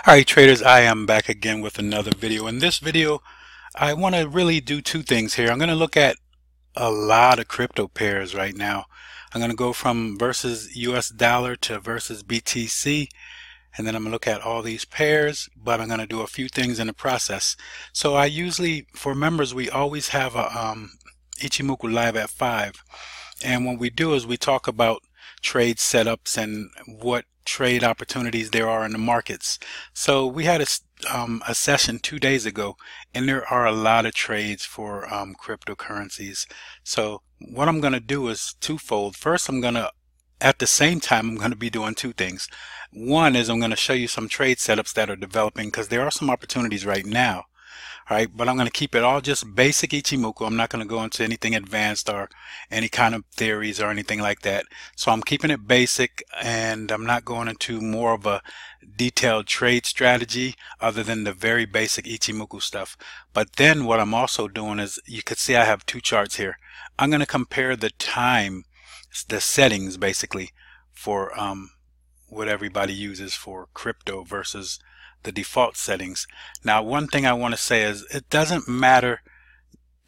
Alright traders, I am back again with another video. In this video, I want to really do two things here. I'm going to look at a lot of crypto pairs right now. I'm going to go from versus US dollar to versus BTC, and then I'm going to look at all these pairs, but I'm going to do a few things in the process. So I usually, for members, we always have a Ichimoku live at 5. And what we do is we talk about trade setups and what trade opportunities there are in the markets. So we had a session 2 days ago, and there are a lot of trades for cryptocurrencies. So what I'm going to do is twofold. First, at the same time, I'm going to be doing two things. One is I'm going to show you some trade setups that are developing, because there are some opportunities right now. All right, but I'm going to keep it all just basic Ichimoku. I'm not going to go into anything advanced or any kind of theories or anything like that. So I'm keeping it basic, and I'm not going into more of a detailed trade strategy other than the very basic Ichimoku stuff. But then what I'm also doing is, you could see I have two charts here. I'm going to compare the settings basically for what everybody uses for crypto versus the default settings. Now, one thing I want to say is it doesn't matter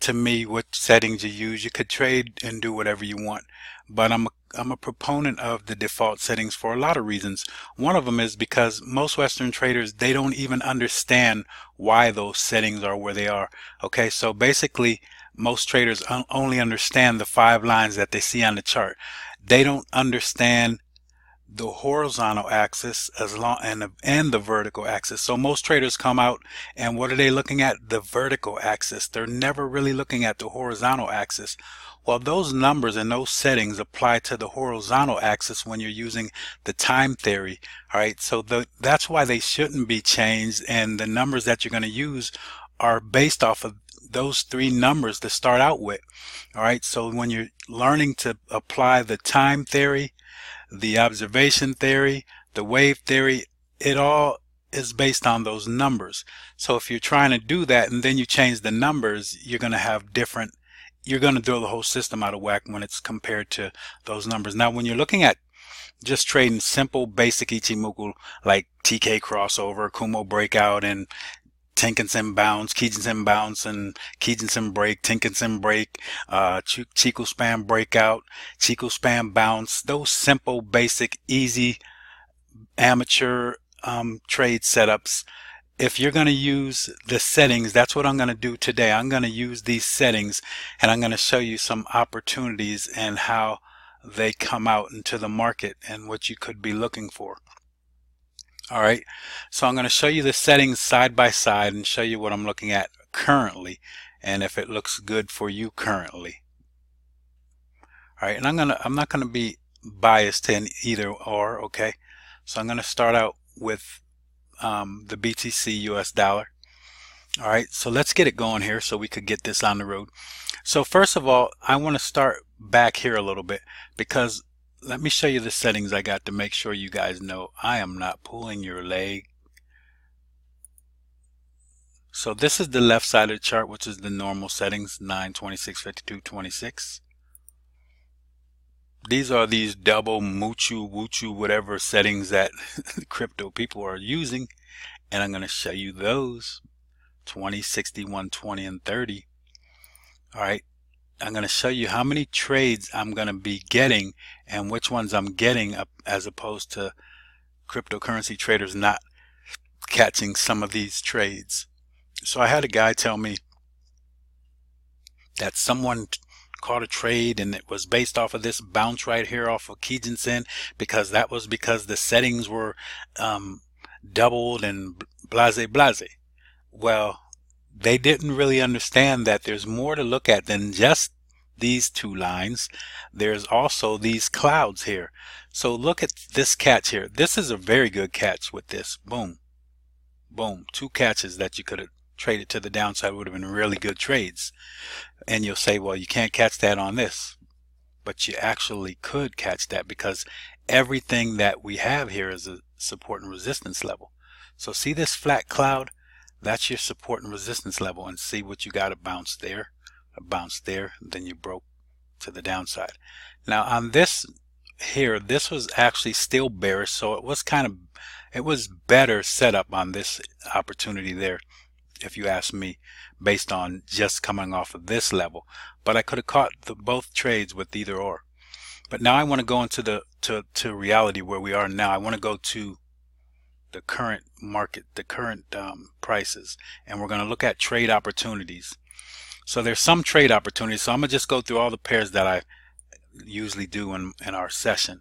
to me what settings you use. You could trade and do whatever you want, but I'm a proponent of the default settings for a lot of reasons. One of them is because most Western traders, they don't even understand why those settings are where they are. Okay, so basically most traders only understand the 5 lines that they see on the chart. They don't understand the horizontal axis and the vertical axis. So most traders come out, and what are they looking at? The vertical axis. They're never really looking at the horizontal axis. Well, those numbers and those settings apply to the horizontal axis when you're using the time theory. All right, so that's why they shouldn't be changed, and the numbers that you're going to use are based off of those 3 numbers to start out with. All right, so when you're learning to apply the time theory, the observation theory, the wave theory, it all is based on those numbers. So if you're trying to do that and then you change the numbers, you're going to throw the whole system out of whack when it's compared to those numbers. Now, when you're looking at just trading simple basic Ichimoku like TK crossover, Kumo breakout, and Tenkan-sen bounce, Kijun bounce, and Kijun break, Tenkan-sen break, Chikou Span breakout, Chikou Span bounce. Those simple, basic, easy, amateur trade setups. If you're going to use the settings, that's what I'm going to do today. I'm going to use these settings, and I'm going to show you some opportunities and how they come out into the market and what you could be looking for. All right, so I'm going to show you the settings side by side and show you what I'm looking at currently and if it looks good for you currently. All right, and I'm not going to be biased to either or. Okay, so I'm going to start out with the BTC US dollar. All right, so let's get it going here so we could get this on the road. So first of all, I want to start back here a little bit, because let me show you the settings I got to make sure you guys know I am not pulling your leg. So this is the left side of the chart, which is the normal settings, 9, 26, 52, 26. These are these double muchu, wuchu, whatever settings that crypto people are using, and I'm going to show you those, 20, 60, 120, and 30. All right. I'm going to show you how many trades I'm going to be getting and which ones I'm getting, as opposed to cryptocurrency traders not catching some of these trades. So I had a guy tell me that someone caught a trade and it was based off of this bounce right here off of Kijun-sen, because the settings were doubled and blase blase. Well, they didn't really understand that there's more to look at than just these 2 lines. There's also these clouds here. So look at this catch here. This is a very good catch with this. Boom. Boom. 2 catches that you could have traded to the downside would have been really good trades. And you'll say, well, you can't catch that on this. But you actually could catch that, because everything that we have here is a support and resistance level. So see this flat cloud? That's your support and resistance level, and see what you got, a bounce there, and then you broke to the downside. Now on this here, this was actually still bearish, so it was better setup on this opportunity there, if you ask me, based on just coming off of this level. But I could have caught both trades with either or. But now I want to go into the to reality where we are now. I want to go to the current market, the current prices, and we're going to look at trade opportunities. So there's some trade opportunities. So I'm going to just go through all the pairs that I usually do in our session.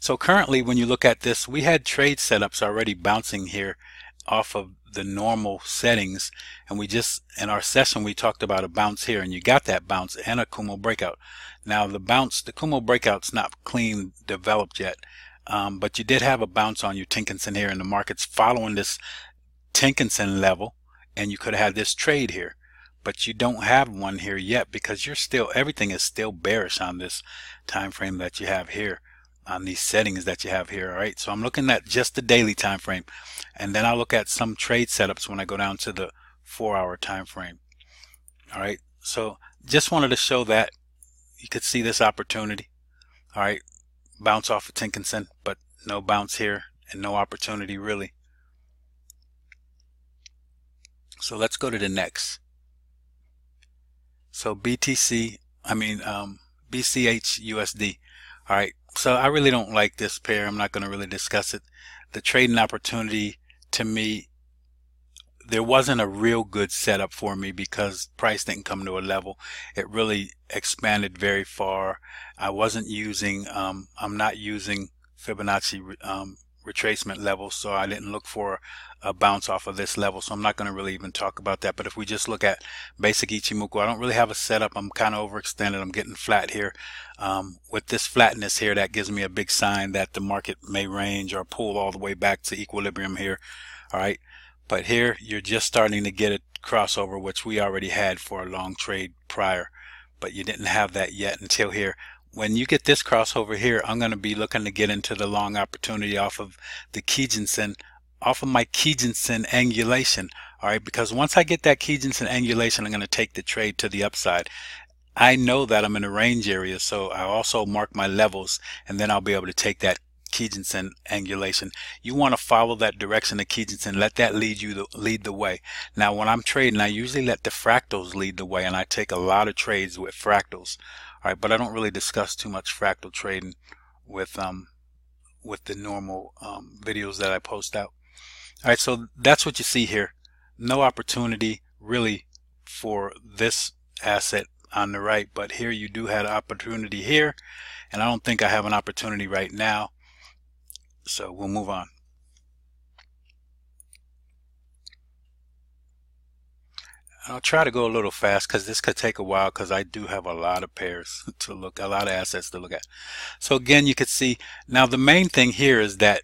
So currently, when you look at this, we had trade setups already bouncing here off of the normal settings, and we just in our session we talked about a bounce here, and you got that bounce and a Kumo breakout. Now the Kumo breakout's not clean developed yet, but you did have a bounce on your Tenkan-sen here, and the market's following this Tenkan-sen level, and you could have had this trade here. But you don't have one here yet because everything is still bearish on this time frame that you have here, on these settings that you have here. All right, so I'm looking at just the daily time frame, and then I'll look at some trade setups when I go down to the 4-hour time frame. All right, so just wanted to show that you could see this opportunity. All right, bounce off of Tenkan-sen, but no bounce here and no opportunity really. So let's go to the next. So BCH USD. All right, so I really don't like this pair. I'm not going to really discuss it. The trading opportunity, to me, there wasn't a real good setup for me because price didn't come to a level. It really expanded very far. I wasn't using, I'm not using Fibonacci retracement levels, so I didn't look for a bounce off of this level, so I'm not going to really even talk about that. But if we just look at basic Ichimoku, I don't really have a setup. I'm kind of overextended. I'm getting flat here. With this flatness here, that gives me a big sign that the market may range or pull all the way back to equilibrium here. All right, but here you're just starting to get a crossover, which we already had for a long trade prior, but you didn't have that yet until here. When you get this crossover here, I'm going to be looking to get into the long opportunity off of the Kijun-sen, off of my Kijun-sen angulation. All right, because once I get that Kijun-sen angulation, I'm going to take the trade to the upside. I know that I'm in a range area, so I also mark my levels, and then I'll be able to take that Kijun-sen angulation. You want to follow that direction of Kijun-sen. Let that lead the way. Now, when I'm trading, I usually let the fractals lead the way, and I take a lot of trades with fractals. All right, but I don't really discuss too much fractal trading with the normal videos that I post out. All right, so that's what you see here. No opportunity really for this asset on the right, but here you do have an opportunity here, and I don't think I have an opportunity right now, so we'll move on. I'll try to go a little fast because this could take a while because I do have a lot of pairs to look, a lot of assets to look at. So again, you could see now the main thing here is that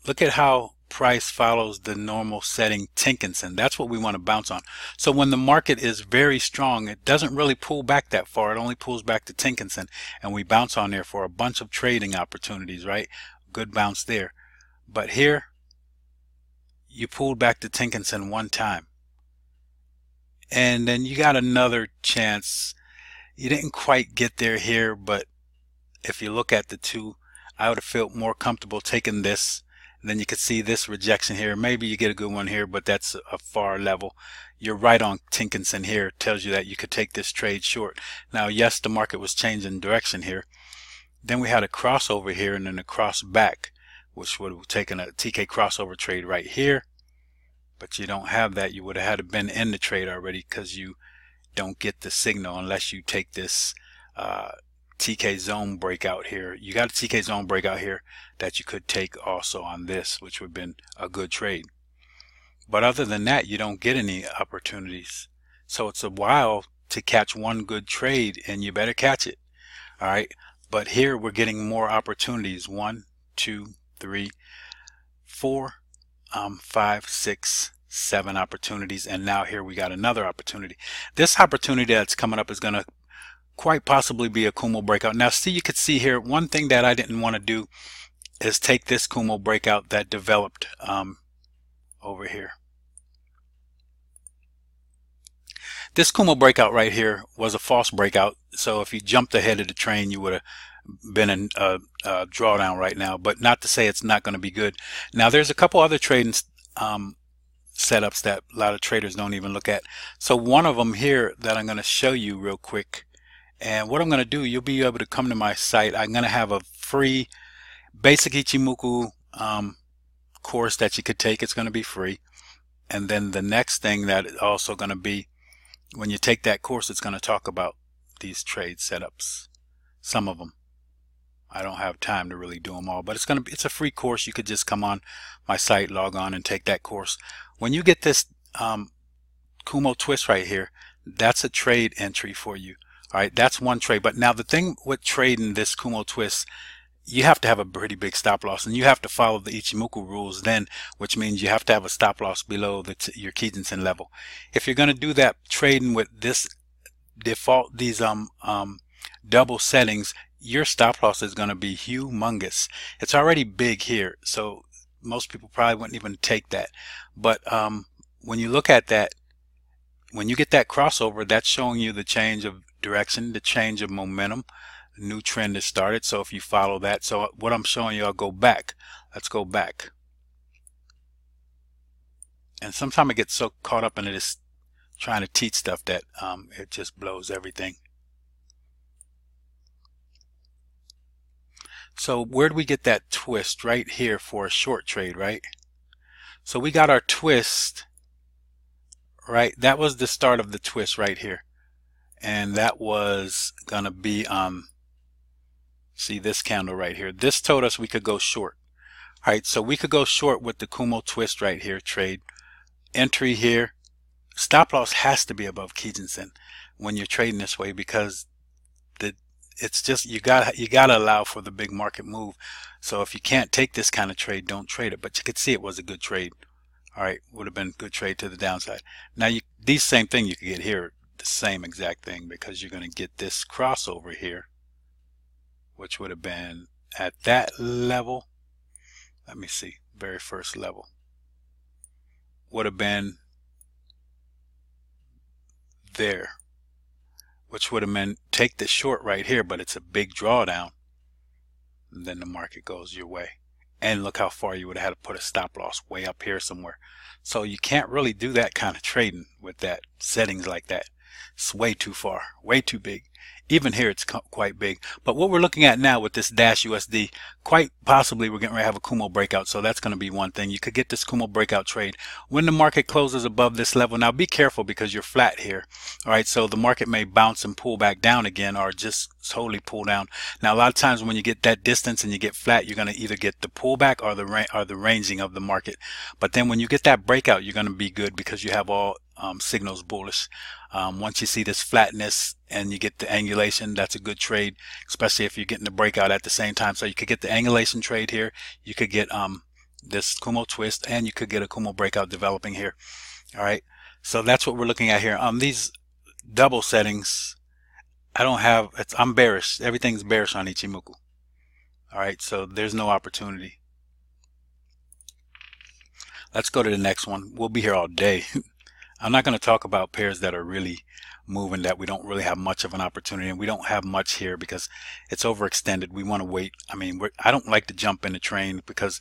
look at how price follows the normal setting Tenkan-sen. That's what we want to bounce on. So when the market is very strong, it doesn't really pull back that far. It only pulls back to Tenkan-sen, and we bounce on there for a bunch of trading opportunities, right? Good bounce there. But here, you pulled back to Tenkan-sen one time, and then you got another chance. You didn't quite get there here, but if you look at the two, I would have felt more comfortable taking this. And then you could see this rejection here. Maybe you get a good one here, but that's a far level. You're right on Tenkan-sen here. It tells you that you could take this trade short. Now, yes, the market was changing direction here. Then we had a crossover here and then a cross back, which would have taken a TK crossover trade right here. But you don't have that. You would have had to been in the trade already because you don't get the signal unless you take this TK zone breakout here. You got a TK zone breakout here that you could take also on this, which would have been a good trade. But other than that, you don't get any opportunities. So it's a while to catch one good trade, and you better catch it. All right. But here we're getting more opportunities. 1, 2, 3, 4, 5, 6, 7 opportunities, and now here we got another opportunity. This opportunity that's coming up is going to quite possibly be a Kumo breakout. Now see, you could see here, one thing that I didn't want to do is take this Kumo breakout that developed over here. This Kumo breakout right here was a false breakout. So if you jumped ahead of the train, you would have been in a drawdown right now, but not to say it's not going to be good. Now there's a couple other trading setups that a lot of traders don't even look at. So one of them here that I'm going to show you real quick, and what I'm going to do, you'll be able to come to my site. I'm going to have a free basic Ichimoku course that you could take. It's going to be free. And then the next thing that is also going to be, when you take that course, it's going to talk about these trade setups, some of them. I don't have time to really do them all, but it's a free course. You could just come on my site, log on, and take that course. When you get this Kumo twist right here, that's a trade entry for you. All right, that's one trade. But now the thing with trading this Kumo twist, you have to have a pretty big stop loss, and you have to follow the Ichimoku rules then, which means you have to have a stop loss below your Kijun-sen level. If you're going to do that trading with this default, these double settings, your stop loss is going to be humongous. It's already big here, so most people probably wouldn't even take that. But when you look at that, when you get that crossover, that's showing you the change of direction, the change of momentum. A new trend has started. So if you follow that, so what I'm showing you, I'll go back. Let's go back. And sometimes I get so caught up in it, it's trying to teach stuff that it just blows everything. So where do we get that twist? Right here for a short trade, right? So we got our twist, right? That was the start of the twist right here. And that was going to be, see this candle right here. This told us we could go short. All right, so we could go short with the Kumo twist right here, trade. Entry here. Stop loss has to be above Kijun-sen when you're trading this way, because it's just you gotta allow for the big market move. So if you can't take this kind of trade, don't trade it. But you could see it was a good trade. All right, would have been a good trade to the downside. Now these same thing you could get here, the same exact thing, because you're going to get this crossover here, which would have been at that level. Let me see, very first level would have been there, which would have meant take the short right here, but it's a big drawdown, and then the market goes your way. And look how far you would have had to put a stop loss way up here somewhere. So you can't really do that kind of trading with that settings like that. It's way too far, way too big. Even here it's quite big. But what we're looking at now with this Dash USD, quite possibly we're getting ready to have a Kumo breakout. So that's going to be one thing. You could get this Kumo breakout trade when the market closes above this level. Now be careful because you're flat here. All right, so the market may bounce and pull back down again, or just totally pull down. Now a lot of times when you get that distance and you get flat, you're going to either get the pullback or the ranging of the market. But then when you get that breakout, you're going to be good because you have all signals bullish. Once you see this flatness and you get the angulation, that's a good trade, especially if you're getting the breakout at the same time. So you could get the angulation trade here, you could get this Kumo twist, and you could get a Kumo breakout developing here. All right, so that's what we're looking at here. These double settings, I'm bearish. Everything's bearish on Ichimoku. All right, so there's no opportunity. Let's go to the next one. We'll be here all day. I'm not going to talk about pairs that are really moving, that we don't really have much of an opportunity, and we don't have much here because it's overextended. We want to wait. I mean, I don't like to jump in the train, because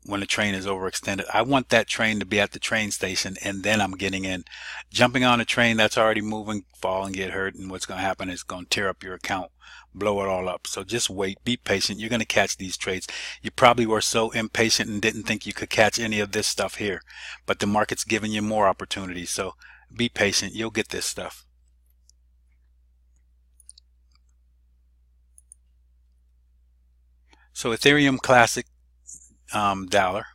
when the train is overextended, I want that train to be at the train station and then I'm getting in. Jumping on a train that's already moving, fall and get hurt, and what's going to happen is going to tear up your account, blow it all up. So just wait, be patient. You're going to catch these trades. You probably were so impatient and didn't think you could catch any of this stuff here, but the market's giving you more opportunities. So be patient. You'll get this stuff. So Ethereum Classic dollar.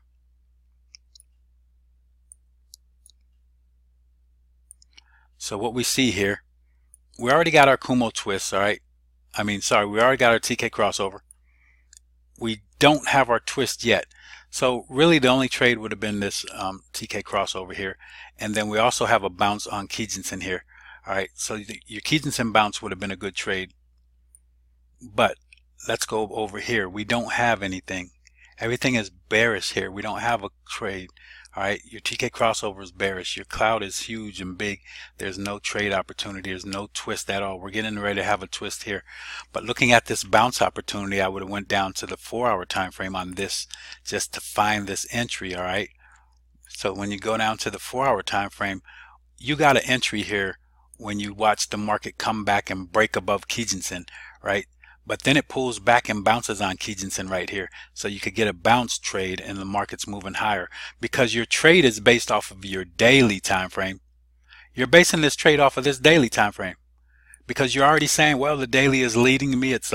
So what we see here, we already got our Kumo twist. All right, we already got our TK crossover. We don't have our twist yet. So really the only trade would have been this TK crossover here, and then we also have a bounce on Kijun-sen here. All right, so your Kijun-sen bounce would have been a good trade, but let's go over here. We don't have anything, Everything is bearish here. We don't have a trade. All right, your TK crossover is bearish. Your cloud is huge and big. There's no trade opportunity. There's no twist at all. We're getting ready to have a twist here. But looking at this bounce opportunity, I would have went down to the 4-hour time frame on this just to find this entry. All right. So when you go down to the 4-hour time frame, you got an entry here when you watch the market come back and break above Kijun-sen, right? But then it pulls back and bounces on Kijun-sen right here. So you could get a bounce trade and the market's moving higher because your trade is based off of your daily time frame. You're basing this trade off of this daily time frame because you're already saying, well, the daily is leading me. It's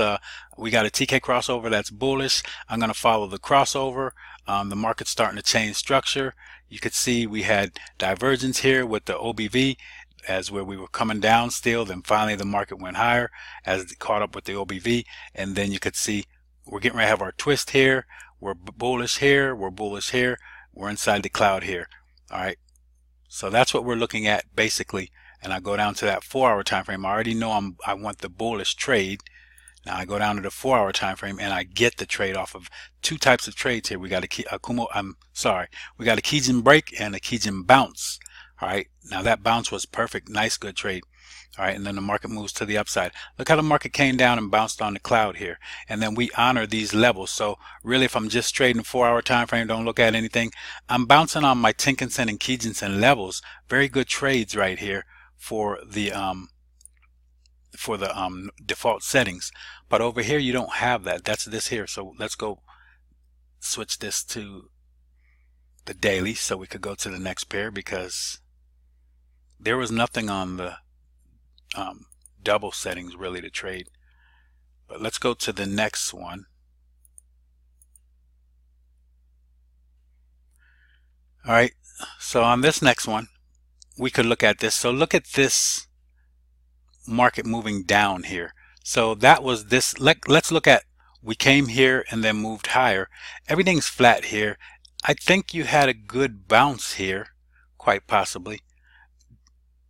we got a TK crossover that's bullish. I'm going to follow the crossover. The market's starting to change structure. You could see we had divergence here with the OBV as where we were coming down still, then finally the market went higher as it caught up with the OBV, and then you could see we're getting ready to have our twist here. We're bullish here, we're bullish here, we're inside the cloud here. All right, so that's what we're looking at basically. And I go down to that 4-hour time frame. I already know I want the bullish trade. Now I go down to the 4-hour time frame and I get the trade off of two types of trades here. We got a Kumo, we got a Kijun break and a Kijun bounce. All right, now that bounce was perfect, nice, good trade. All right, and then the market moves to the upside. Look how the market came down and bounced on the cloud here, and then we honor these levels. So really, if I'm just trading 4-hour time frame, don't look at anything. I'm bouncing on my Tenkan-sen and Kijun-sen levels. Very good trades right here for the default settings. But over here you don't have that. That's this here. So let's go switch this to the daily so we could go to the next pair, because there was nothing on the double settings really to trade. But let's go to the next one. All right, so on this next one we could look at this. So look at this market moving down here. So that was this. Let's look at, we came here and then moved higher. Everything's flat here. I think you had a good bounce here, quite possibly.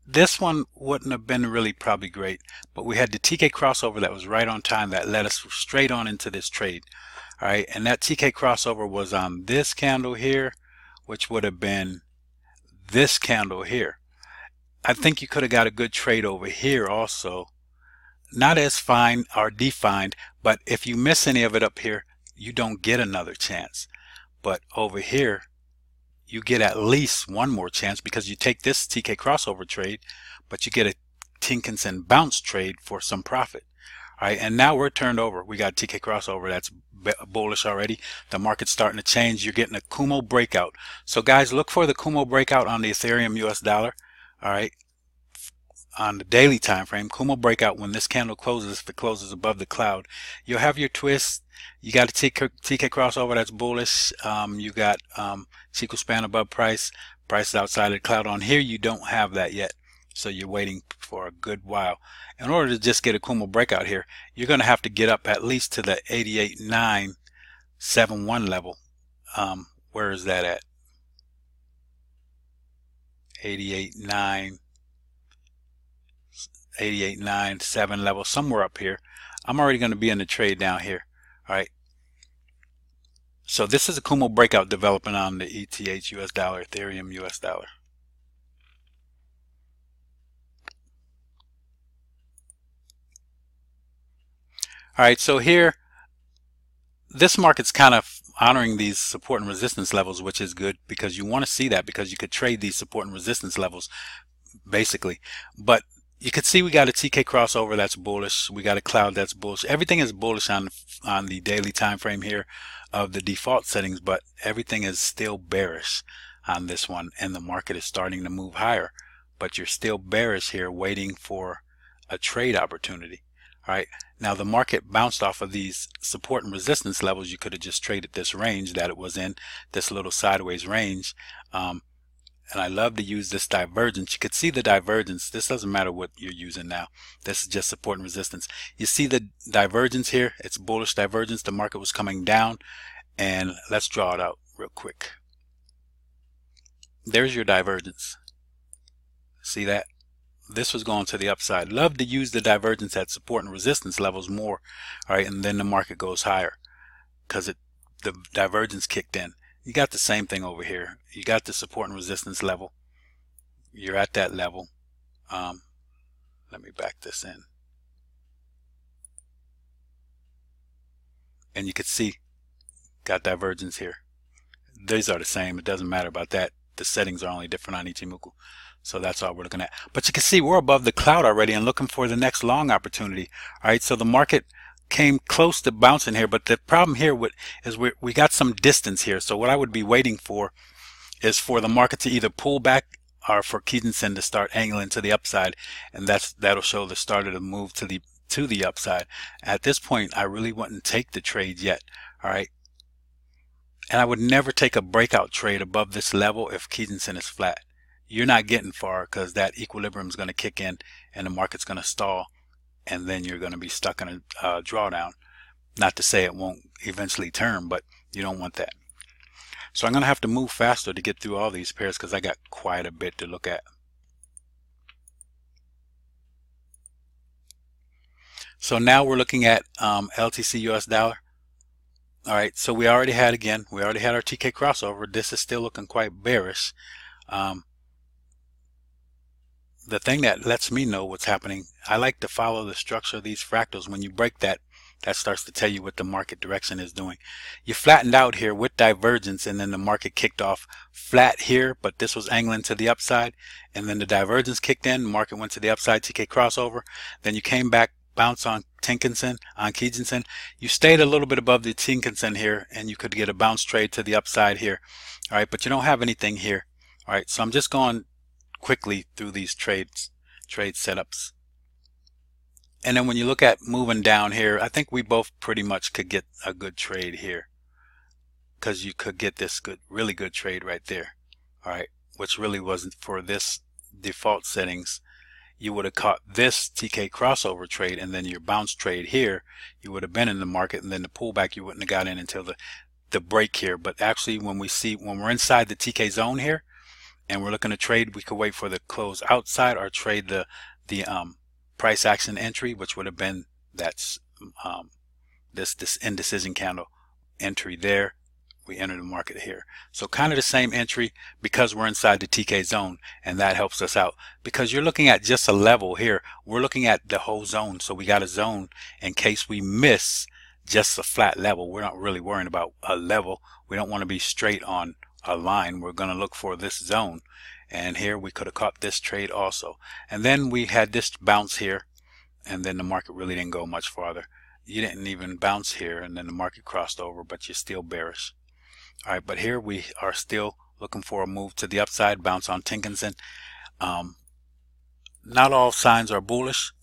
This one wouldn't have been really probably great, but we had the TK crossover that was right on time that led us straight on into this trade. All right, and that TK crossover was on this candle here, which would have been this candle here. I think you could have got a good trade over here also. Not as fine or defined, but if you miss any of it up here, you don't get another chance. But over here, you get at least one more chance because you take this TK crossover trade, but you get a Tenkan-sen bounce trade for some profit. All right, and now we're turned over. We got TK crossover that's bullish already. The market's starting to change. You're getting a Kumo breakout. So guys, look for the Kumo breakout on the Ethereum US dollar. All right, on the daily time frame, Kumo breakout when this candle closes. If it closes above the cloud, you'll have your twist. You got a TK crossover that's bullish. You got Chikou Span above price is outside of the cloud. On here you don't have that yet, so you're waiting for a good while. In order to just get a Kumo breakout here, you're going to have to get up at least to the 88.971 level. Where is that at? 88.987 level, somewhere up here. I'm already going to be in the trade down here. All right, so this is a Kumo breakout developing on the ETH US dollar, Ethereum US dollar. All right, so here this market's kind of honoring these support and resistance levels, which is good because you want to see that, because you could trade these support and resistance levels basically. But you could see we got a TK crossover that's bullish. We got a cloud that's bullish. Everything is bullish on the daily time frame here of the default settings, but everything is still bearish on this one, and the market is starting to move higher, but you're still bearish here waiting for a trade opportunity. All right, now the market bounced off of these support and resistance levels. You could have just traded this range that it was in, this little sideways range. And I love to use this divergence. You could see the divergence. This doesn't matter what you're using now. This is just support and resistance. You see the divergence here? It's bullish divergence. The market was coming down. And let's draw it out real quick. There's your divergence. See that? This was going to the upside. Love to use the divergence at support and resistance levels more. All right, and then the market goes higher because it the divergence kicked in. You got the same thing over here. You got the support and resistance level. You're at that level. Let me back this in. And you can see, got divergence here. These are the same. It doesn't matter about that. The settings are only different on Ichimoku. So that's all we're looking at. But you can see we're above the cloud already and looking for the next long opportunity. All right, so the market came close to bouncing here, but the problem here is we got some distance here. So what I would be waiting for is for the market to either pull back or for Kijun-sen to start angling to the upside, and that'll show the start of the move to the upside. At this point, I really wouldn't take the trade yet. All right, and I would never take a breakout trade above this level if Kijun-sen is flat. You're not getting far because that equilibrium is going to kick in and the market's going to stall, and then you're going to be stuck in a drawdown. Not to say it won't eventually turn, but you don't want that. So I'm going to have to move faster to get through all these pairs because I got quite a bit to look at. So now we're looking at LTC US dollar. All right, so we already had our TK crossover. This is still looking quite bearish. The thing that lets me know what's happening, I like to follow the structure of these fractals. When you break that, that starts to tell you what the market direction is doing. You flattened out here with divergence, and then the market kicked off flat here, but this was angling to the upside, and then the divergence kicked in, the market went to the upside, TK crossover, then you came back, bounce on Tenkan-sen, on Kijun-sen. You stayed a little bit above the Tenkan-sen here, and you could get a bounce trade to the upside here. All right, but you don't have anything here. All right, so I'm just going quickly through these trade setups. And then when you look at moving down here, I think we both pretty much could get a good trade here, because you could get this really good trade right there. All right, which really wasn't for this default settings. You would have caught this TK crossover trade, and then your bounce trade here, you would have been in the market, and then the pullback you wouldn't have got in until the break here. But actually, when we're inside the TK zone here, and we're looking to trade, we could wait for the close outside or trade the price action entry, which would have been this indecision candle entry there. We enter the market here. So kind of the same entry because we're inside the TK zone, and that helps us out because you're looking at just a level here. We're looking at the whole zone. So we got a zone in case we miss just a flat level. We're not really worrying about a level. We don't want to be straight on a line. We're going to look for this zone, and here we could have caught this trade also. And then we had this bounce here, and then the market really didn't go much farther. You didn't even bounce here, and then the market crossed over, but you're still bearish. All right, but here we are still looking for a move to the upside, bounce on Tenkan-sen. Not all signs are bullish,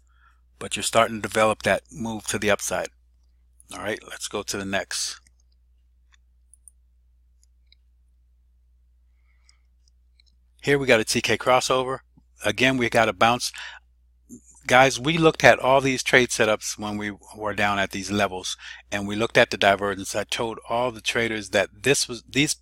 but you're starting to develop that move to the upside. All right, let's go to the next. Here we got a TK crossover. Again, we got a bounce. Guys, we looked at all these trade setups when we were down at these levels, and we looked at the divergence. I told all the traders that these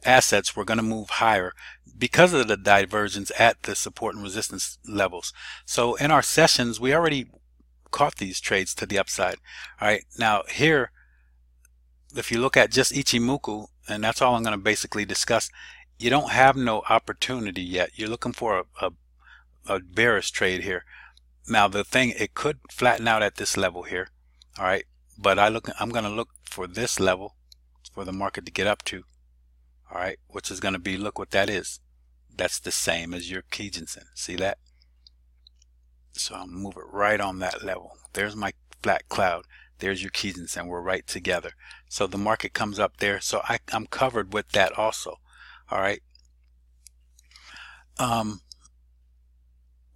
assets were going to move higher because of the divergence at the support and resistance levels. So in our sessions, we already caught these trades to the upside. All right, now here, if you look at just Ichimoku, and that's all I'm going to basically discuss, you don't have no opportunity yet. You're looking for a bearish trade here. Now the thing, it could flatten out at this level here. All right, but I'm going to look for this level for the market to get up to. All right, which is going to be, look what that is. That's the same as your Kijun-sen. See that? So I'll move it right on that level. There's my flat cloud. There's your Kijun-sen. We're right together. So the market comes up there. So I'm covered with that also. All right.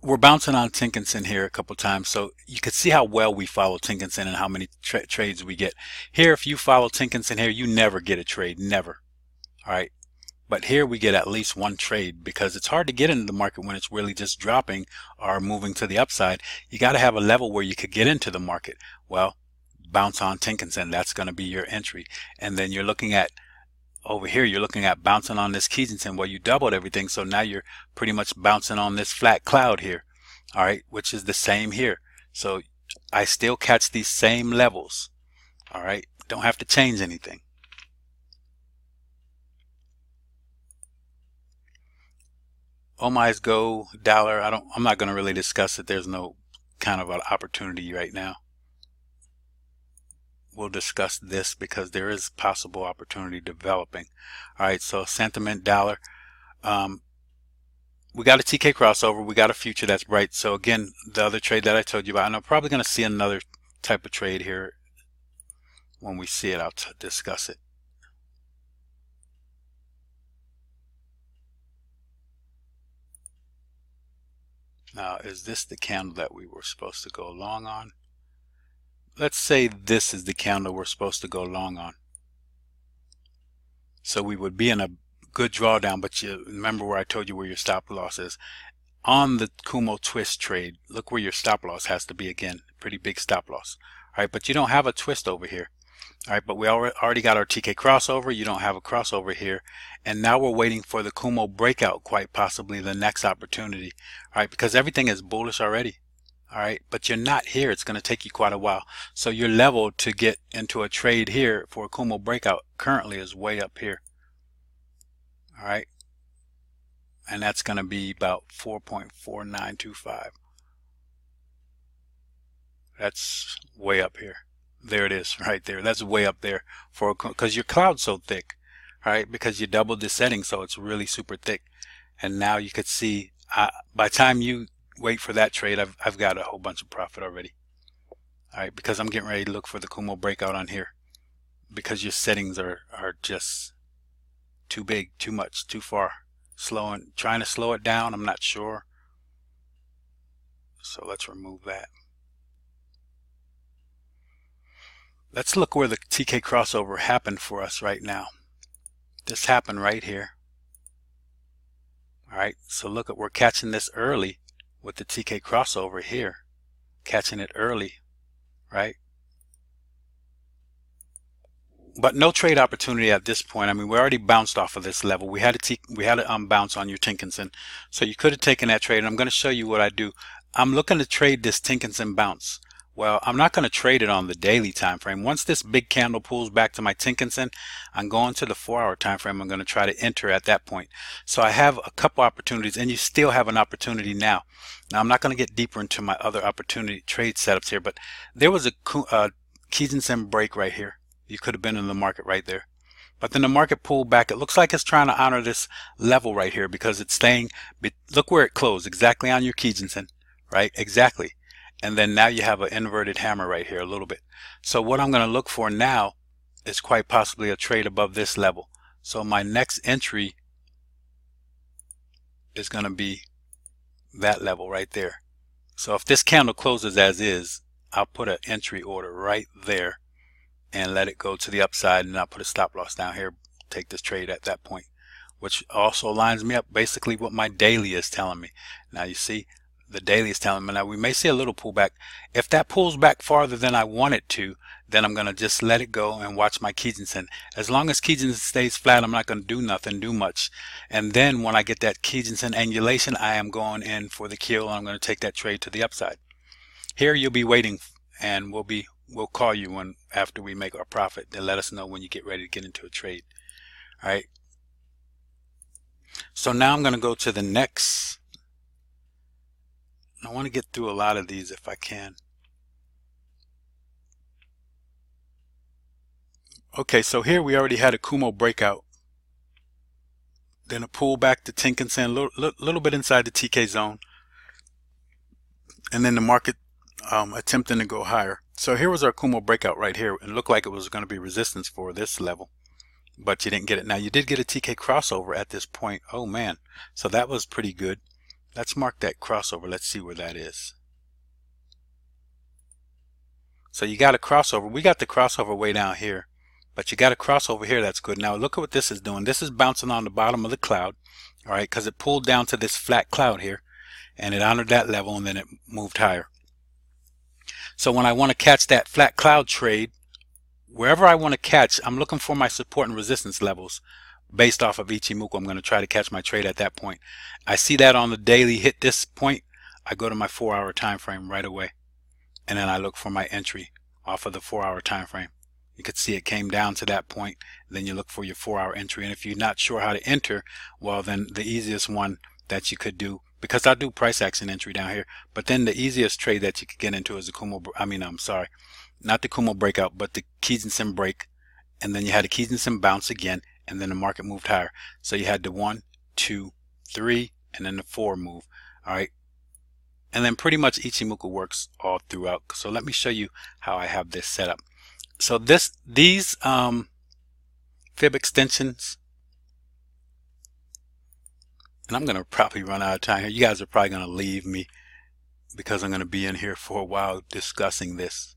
We're bouncing on Tenkan-sen here a couple times, so you can see how well we follow Tenkan-sen and how many trades we get. Here, if you follow Tenkan-sen here, you never get a trade, never. All right, but here we get at least one trade because it's hard to get into the market when it's really just dropping or moving to the upside. You got to have a level where you could get into the market. Well, bounce on Tenkan-sen, that's going to be your entry, and then you're looking at over here, you're looking at bouncing on this Kijun-sen. Well, you doubled everything, so now you're pretty much bouncing on this flat cloud here, all right, which is the same here. So I still catch these same levels, all right, don't have to change anything. Omi's Go dollar. I'm not going to really discuss it. There's no kind of an opportunity right now. We'll discuss this because there is possible opportunity developing. All right, so sentiment dollar. We got a TK crossover. We got a future that's bright. So again, the other trade that I told you about, and I'm probably going to see another type of trade here. When we see it, I'll discuss it. Now, is this the candle that we were supposed to go long on? Let's say this is the candle we're supposed to go long on. So we would be in a good drawdown, but you remember where I told you where your stop loss is. On the Kumo twist trade, look where your stop loss has to be again. Pretty big stop loss. All right, but you don't have a twist over here. All right, but we already got our TK crossover. You don't have a crossover here. And now we're waiting for the Kumo breakout, quite possibly the next opportunity. All right, because everything is bullish already. All right, but you're not here. It's going to take you quite a while. So your level to get into a trade here for a Kumo breakout currently is way up here. All right, and that's going to be about 4.4925. That's way up here. There it is right there. That's way up there for because your cloud's so thick, right? Because you doubled the setting, so it's really super thick. And now you could see by the time you wait for that trade, I've got a whole bunch of profit already. All right, because I'm getting ready to look for the Kumo breakout on here because your settings are just too big, too much, too far. Trying to slow it down. I'm not sure. So let's remove that. Let's look where the TK crossover happened for us right now. This happened right here. All right, so look at, we're catching this early with the TK crossover here. Catching it early, right? But no trade opportunity at this point. I mean, we already bounced off of this level. We had a bounce on your Tenkan-sen. So you could have taken that trade. And I'm going to show you what I do. I'm looking to trade this Tenkan-sen bounce. Well, I'm not going to trade it on the daily time frame. Once this big candle pulls back to my Tenkan-sen, I'm going to the 4-hour time frame. I'm going to try to enter at that point. So I have a couple opportunities, and you still have an opportunity now. Now, I'm not going to get deeper into my other opportunity trade setups here, but there was a Kijun-sen break right here. You could have been in the market right there. But then the market pulled back. It looks like it's trying to honor this level right here because it's staying. Look where it closed, exactly on your Kijun-sen, right? Exactly. And then now you have an inverted hammer right here a little bit. So what I'm going to look for now is quite possibly a trade above this level. So my next entry is going to be that level right there. So if this candle closes as is, I'll put an entry order right there and let it go to the upside, and I'll put a stop loss down here, take this trade at that point, which also lines me up basically what my daily is telling me. Now you see, the daily is telling me now we may see a little pullback. If that pulls back farther than I want it to, then I'm going to just let it go and watch my Kijun-sen. As long as Kijun stays flat, I'm not going to do much. And then when I get that Kijun-sen angulation, I am going in for the kill, and I'm going to take that trade to the upside. Here you'll be waiting, and we'll call you after we make our profit to let us know when you get ready to get into a trade. All right. So now I'm going to go to the next. I want to get through a lot of these if I can. Okay, so here we already had a Kumo breakout. Then a pull back to Tenkan-sen, little bit inside the TK zone. And then the market attempting to go higher. So here was our Kumo breakout right here. It looked like it was going to be resistance for this level, but you didn't get it. Now you did get a TK crossover at this point. Oh man, so that was pretty good. Let's mark that crossover. Let's see where that is. So you got a crossover. We got the crossover way down here, but you got a crossover here. That's good. Now look at what this is doing. This is bouncing on the bottom of the cloud, all right, because it pulled down to this flat cloud here, and it honored that level, and then it moved higher. So when I want to catch that flat cloud trade, wherever I want to catch, I'm looking for my support and resistance levels based off of Ichimoku. I'm going to try to catch my trade at that point. I see that on the daily hit this point, I go to my 4-hour time frame right away, and then I look for my entry off of the 4-hour time frame. You could see it came down to that point. Then you look for your 4-hour entry, and if you're not sure how to enter, well, then the easiest one that you could do, because I do price action entry down here. But then the easiest trade that you could get into is the Kumo, I'm sorry, not the Kumo breakout, but the Kijun-sen break. And then you had a Kijun-sen bounce again, and then the market moved higher. So you had the 1, 2, 3, and then the 4 move. All right. And then pretty much Ichimoku works all throughout. So let me show you how I have this set up. So these fib extensions, and I'm going to probably run out of time here. You guys are probably going to leave me because I'm going to be in here for a while discussing this.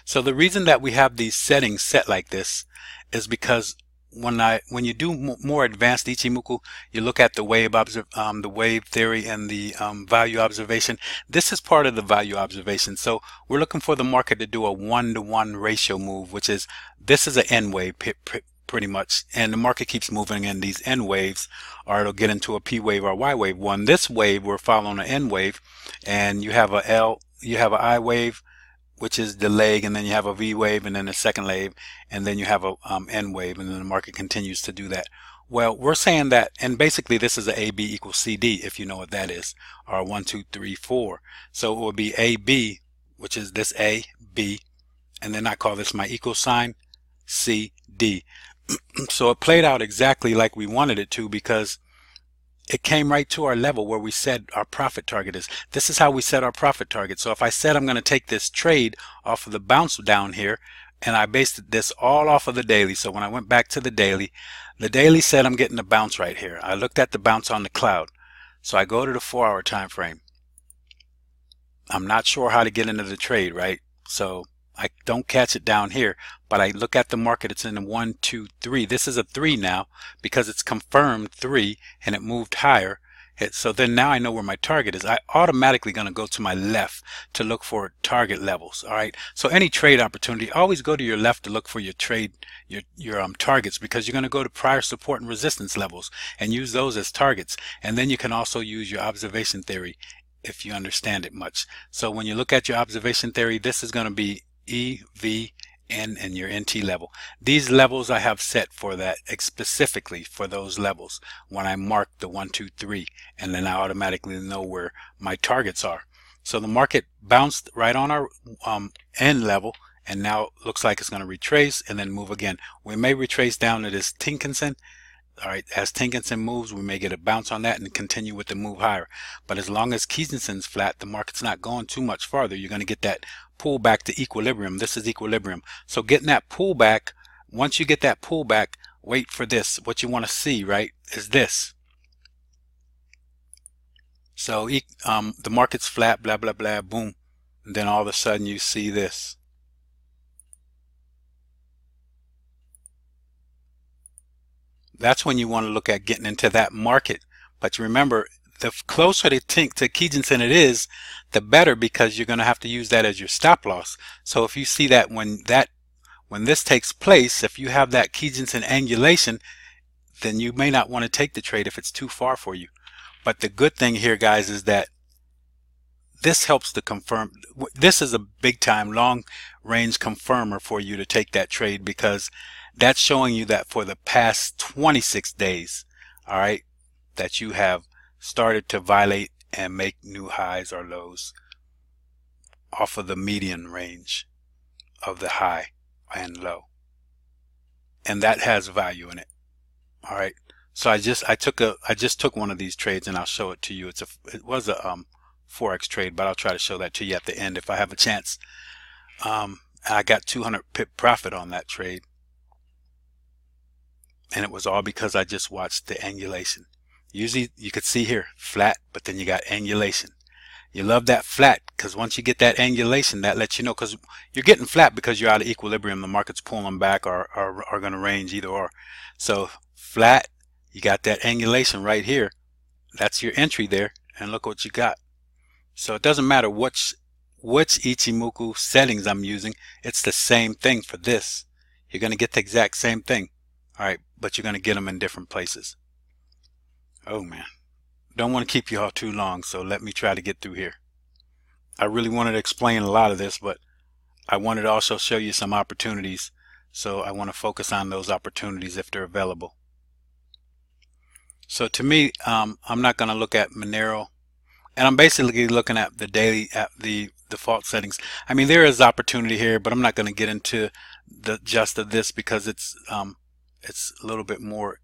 So the reason that we have these settings set like this is because when you do more advanced Ichimoku, you look at the wave theory and the value observation. This is part of the value observation. So we're looking for the market to do a 1-to-1 ratio move, which is, this is an N wave pretty much, and the market keeps moving in these N waves, or it'll get into a P wave or Y wave. Well, in this wave, we're following an N wave, and you have a I wave, which is the leg, and then you have a V wave, and then a second wave, and then you have a N wave, and then the market continues to do that. Well, we're saying that, and basically this is a AB equals CD, if you know what that is, or 1, 2, 3, 4. So it would be AB, which is this A, B, and then I call this my equal sign, C, D. So it played out exactly like we wanted it to, because it came right to our level where we said our profit target is. This is how we set our profit target. So if I said I'm going to take this trade off of the bounce down here, and I based this all off of the daily. So when I went back to the daily said I'm getting a bounce right here. I looked at the bounce on the cloud. So I go to the 4-hour time frame. I'm not sure how to get into the trade, right? So I don't catch it down here, but I look at the market, it's in the 1, 2, 3. This is a 3 now because it's confirmed 3 and it moved higher. So then now I know where my target is. I automatically going to go to my left to look for target levels. All right. So any trade opportunity, always go to your left to look for your trade, your targets, because you're going to go to prior support and resistance levels and use those as targets. And then you can also use your observation theory if you understand it much. So when you look at your observation theory, this is going to be E, V, N, and your NT level. These levels I have set for that, specifically for those levels when I mark the 1, 2, 3, and then I automatically know where my targets are. So the market bounced right on our N level, and now it looks like it's going to retrace and then move again. We may retrace down to this Tenkan-sen. All right, as Tenkan-sen moves, we may get a bounce on that and continue with the move higher. But as long as Kijun-sen's flat, the market's not going too much farther. You're going to get that pull back to equilibrium. This is equilibrium. So getting that pullback, once you get that pullback, wait for this. What you want to see, right, is this. So the market's flat, blah, blah, blah, boom. And then all of a sudden you see this. That's when you want to look at getting into that market. But remember, the closer to Kijun-sen it is, the better, because you're going to have to use that as your stop loss. So if you see that when this takes place, if you have that Kijun-sen angulation, then you may not want to take the trade if it's too far for you. But the good thing here, guys, is that this helps to confirm. This is a big time long range confirmer for you to take that trade, because that's showing you that for the past 26 days, all right, that you have started to violate and make new highs or lows off of the median range of the high and low. And that has value in it. All right. So I just took one of these trades, and I'll show it to you. It was a Forex trade, but I'll try to show that to you at the end if I have a chance. I got 200 pip profit on that trade. And it was all because I just watched the angulation. Usually you could see here flat, but then you got angulation. You love that flat, because once you get that angulation, that lets you know, because you're getting flat because you're out of equilibrium. The market's pulling back or are going to range either or. So flat, you got that angulation right here. That's your entry there, and look what you got. So it doesn't matter which Ichimoku settings I'm using. It's the same thing for this. You're going to get the exact same thing. All right, but you're going to get them in different places. Oh man, don't want to keep you all too long, so let me try to get through here. I really wanted to explain a lot of this, but I wanted to also show you some opportunities, so I want to focus on those opportunities if they're available. So to me, I'm not going to look at Monero, and I'm basically looking at the daily, at the default settings. I mean, there is opportunity here, but I'm not going to get into the just of this because it's a little bit more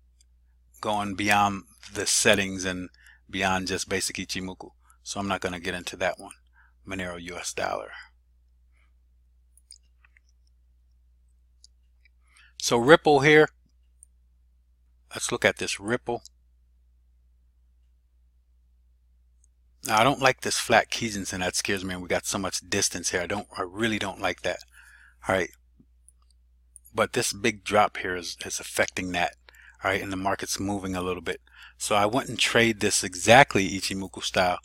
going beyond the settings and beyond just basic Ichimoku. So I'm not going to get into that one. Monero US dollar. So Ripple here. Let's look at this Ripple. Now I don't like this flat Kijun, and that scares me. And we got so much distance here. I really don't like that. All right. But this big drop here is affecting that. All right, and the market's moving a little bit. So I wouldn't trade this exactly Ichimoku style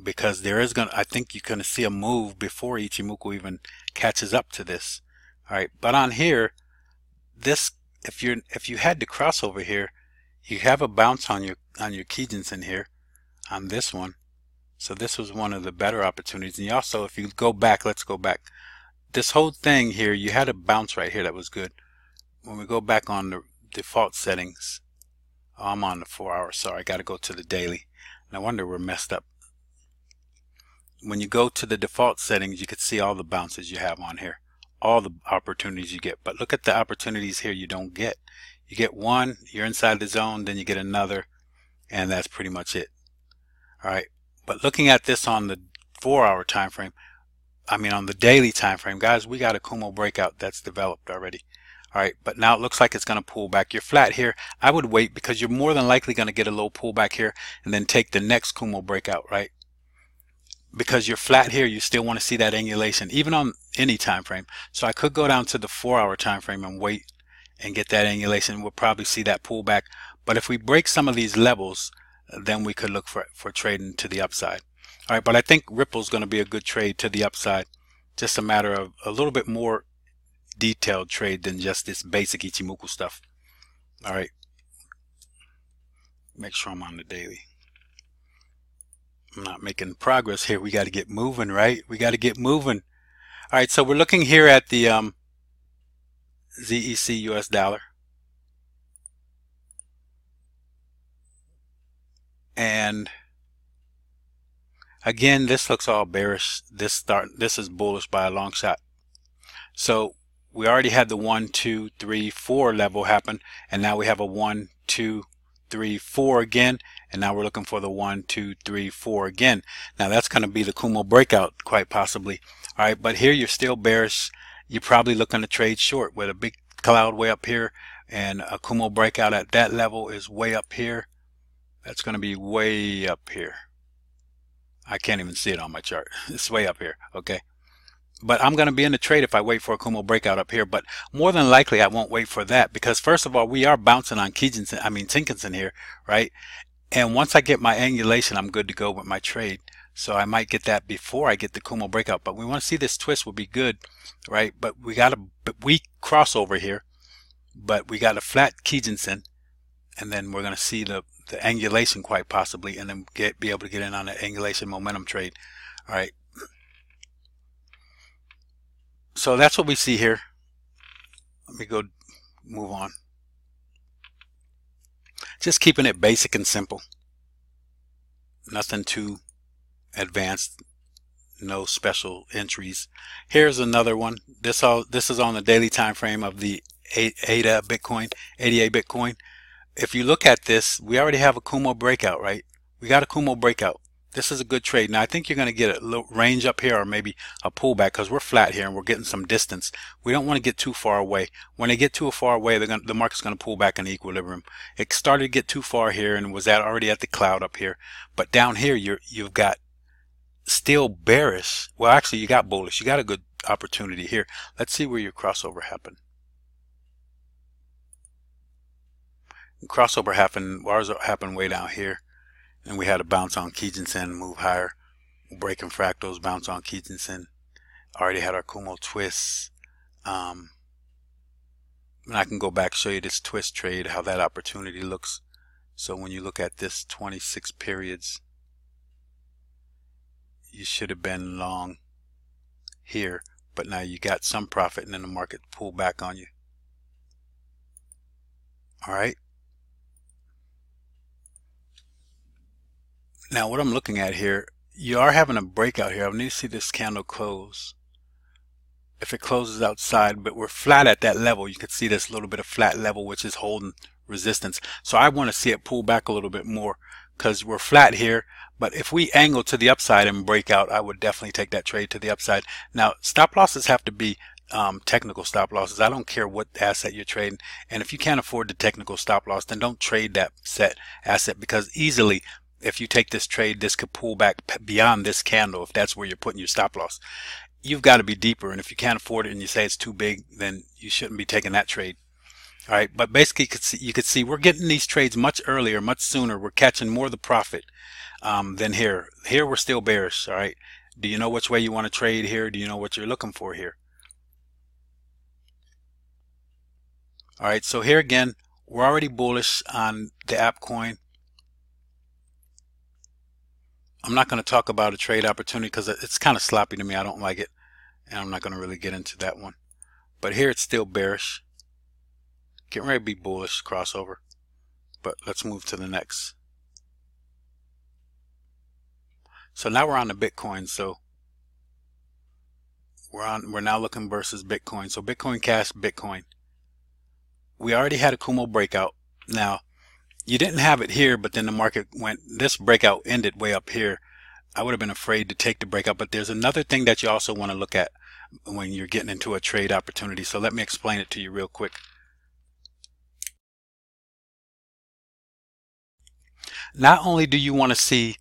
because there is I think you're gonna see a move before Ichimoku even catches up to this. All right, but on here, this if you had to cross over here, you have a bounce on your Kijun in here on this one. So this was one of the better opportunities. And you also, if you go back, let's go back. This whole thing here, you had a bounce right here that was good. When we go back on the default settings, oh, I'm on the 4 hour, sorry, I got to go to the daily. No wonder we're messed up. When you go to the default settings, you can see all the bounces you have on here, all the opportunities you get. But look at the opportunities here you don't get. You get one, you're inside the zone, then you get another, and that's pretty much it. All right, but looking at this on the 4 hour time frame, I mean on the daily time frame, guys, we got a Kumo breakout that's developed already. All right, but now it looks like it's going to pull back. You're flat here. I would wait because you're more than likely going to get a low pullback here and then take the next Kumo breakout, right? Because you're flat here, you still want to see that angulation, even on any time frame. So I could go down to the 4 hour time frame and wait and get that angulation. We'll probably see that pullback. But if we break some of these levels, then we could look for trading to the upside. All right, but I think Ripple's going to be a good trade to the upside. Just a matter of a little bit more detailed trade than just this basic Ichimoku stuff. All right, make sure I'm on the daily. I'm not making progress here. We got to get moving, right? We got to get moving. All right, so we're looking here at the ZEC US dollar, and again, this looks all bearish. This is bullish by a long shot. So we already had the 1, 2, 3, 4 level happen, and now we have a 1, 2, 3, 4 again, and now we're looking for the 1, 2, 3, 4 again. Now that's going to be the Kumo breakout, quite possibly. All right, but here you're still bearish. You're probably looking to trade short with a big cloud way up here, and a Kumo breakout at that level is way up here. That's going to be way up here. I can't even see it on my chart. It's way up here. Okay. But I'm going to be in the trade if I wait for a Kumo breakout up here. But more than likely, I won't wait for that because first of all, we are bouncing on Tenkan-sen here, right? And once I get my angulation, I'm good to go with my trade. So I might get that before I get the Kumo breakout. But we want to see this twist would be good, right? But we got a weak crossover here. But we got a flat Kijun-sen, and then we're going to see the angulation quite possibly, and then be able to get in on the angulation momentum trade. All right. So that's what we see here. Let me go move on. Just keeping it basic and simple. Nothing too advanced. No special entries. Here's another one. This is on the daily time frame of the ADA Bitcoin. If you look at this, we already have a Kumo breakout, right? We got a Kumo breakout. This is a good trade. Now I think you're going to get a little range up here or maybe a pullback because we're flat here and we're getting some distance. We don't want to get too far away. When they get too far away, the market's going to pull back in equilibrium. It started to get too far here and was already at the cloud up here. But down here you've got still bearish. Well, actually you got bullish. You got a good opportunity here. Let's see where your crossover happened. Crossover happened. Ours happened way down here. And we had a bounce on Kijun-sen, move higher, breaking fractals, bounce on Kijun-sen. Already had our Kumo twists. And I can go back show you this twist trade, how that opportunity looks. So when you look at this 26 periods, you should have been long here, but now you got some profit and then the market pulled back on you. All right. Now what I'm looking at here, you are having a breakout here. I need to see this candle close. If it closes outside, but we're flat at that level, you can see this little bit of flat level which is holding resistance. So I want to see it pull back a little bit more because we're flat here. But if we angle to the upside and break out, I would definitely take that trade to the upside. Now stop losses have to be technical stop losses. I don't care what asset you're trading, and if you can't afford the technical stop loss, then don't trade that set asset, because easily if you take this trade, this could pull back beyond this candle if that's where you're putting your stop loss. You've got to be deeper, and if you can't afford it and you say it's too big, then you shouldn't be taking that trade. All right, but basically you could see we're getting these trades much earlier, much sooner. We're catching more of the profit than here. Here we're still bearish. All right, do you know which way you want to trade here? Do you know what you're looking for here? All right, so here again, we're already bullish on the app coin. I'm not going to talk about a trade opportunity because it's kind of sloppy to me. I don't like it, and I'm not going to really get into that one. But here it's still bearish. Getting ready to be bullish crossover. But let's move to the next. So now we're on the Bitcoin. So we're now looking versus Bitcoin. So Bitcoin Cash, Bitcoin. We already had a Kumo breakout. Now you didn't have it here, but then the market went, this breakout ended way up here. I would have been afraid to take the breakout, but there's another thing that you also want to look at when you're getting into a trade opportunity. So let me explain it to you real quick. Not only do you want to see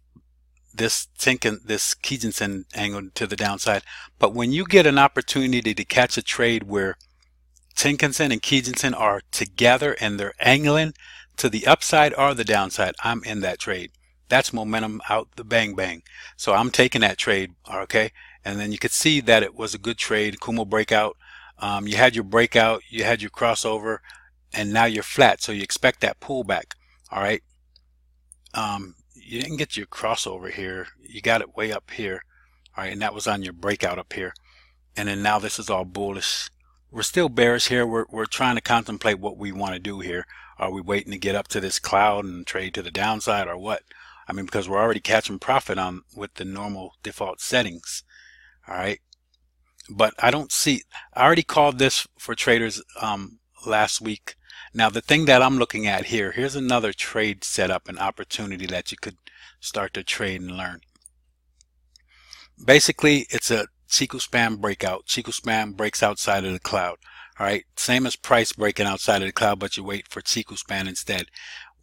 this Kijun-sen angle to the downside, but when you get an opportunity to catch a trade where Tenkan-sen and Kijun-sen are together and they're angling to the upside or the downside, I'm in that trade. That's momentum out the bang bang. So I'm taking that trade, okay? And then you could see that it was a good trade. Kumo breakout. You had your breakout, you had your crossover, and now you're flat. So you expect that pullback, all right? You didn't get your crossover here. You got it way up here, all right? And that was on your breakout up here. And then now this is all bullish. We're still bearish here. We're trying to contemplate what we want to do here. Are we waiting to get up to this cloud and trade to the downside, or what? I mean, because we're already catching profit on with the normal default settings. All right. But I don't see, I already called this for traders last week. Now the thing that I'm looking at here, here's another trade setup and opportunity that you could start to trade and learn. Basically, it's a Chikou Span breakout. Chikou Span breaks outside of the cloud. All right, same as price breaking outside of the cloud, but you wait for Chikou Span instead.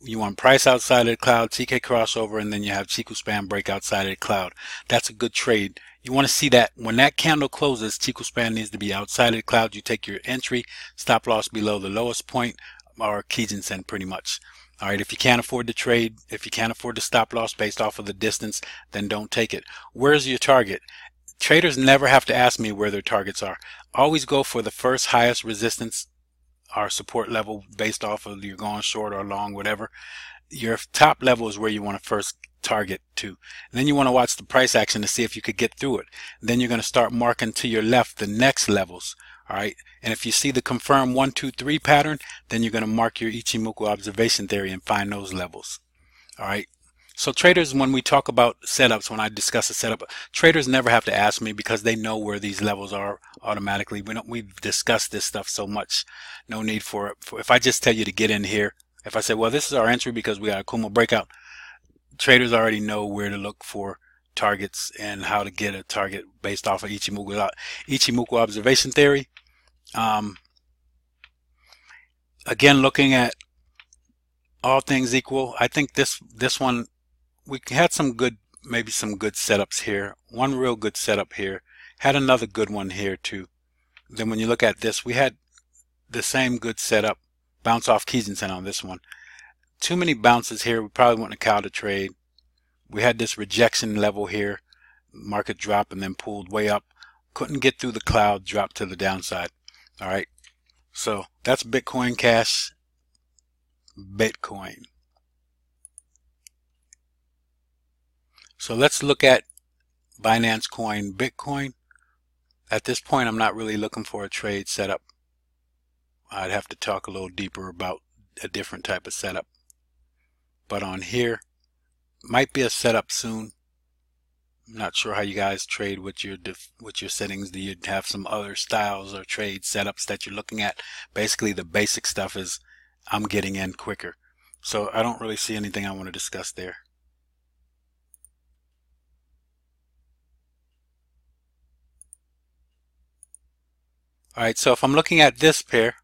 You want price outside of the cloud, TK crossover, and then you have Chikou Span break outside of the cloud. That's a good trade. You want to see that when that candle closes, Chikou Span needs to be outside of the cloud. You take your entry, stop loss below the lowest point, or Kijun-sen pretty much. All right, if you can't afford to trade, if you can't afford to stop loss based off of the distance, then don't take it. Where's your target? Traders never have to ask me where their targets are. Always go for the first highest resistance or support level based off of you're going short or long, whatever. Your top level is where you want to first target to. And then you want to watch the price action to see if you could get through it. And then you're going to start marking to your left the next levels. All right. And if you see the confirm 1, 2, 3 pattern, then you're going to mark your Ichimoku observation theory and find those levels. All right. So traders, when we talk about setups, when I discuss a setup, traders never have to ask me because they know where these levels are automatically. We've discussed this stuff so much. No need for it. If I just tell you to get in here, if I say, well, this is our entry because we got a Kumo breakout, traders already know where to look for targets and how to get a target based off of Ichimoku observation theory. Again, looking at all things equal, I think this one, we had some good, maybe some good setups here. One real good setup here. Had another good one here too. Then when you look at this, we had the same good setup. Bounce off Kijun-sen on this one. Too many bounces here. We probably wouldn't have called a trade. We had this rejection level here. Market drop and then pulled way up. Couldn't get through the cloud, dropped to the downside. All right. So that's Bitcoin Cash, Bitcoin. So let's look at Binance Coin, Bitcoin. At this point, I'm not really looking for a trade setup. I'd have to talk a little deeper about a different type of setup. But on here, Might be a setup soon. I'm not sure how you guys trade with your settings. Do you have some other styles or trade setups that you're looking at? Basically, the basic stuff is I'm getting in quicker. So I don't really see anything I want to discuss there. All right, so if I'm looking at this pair,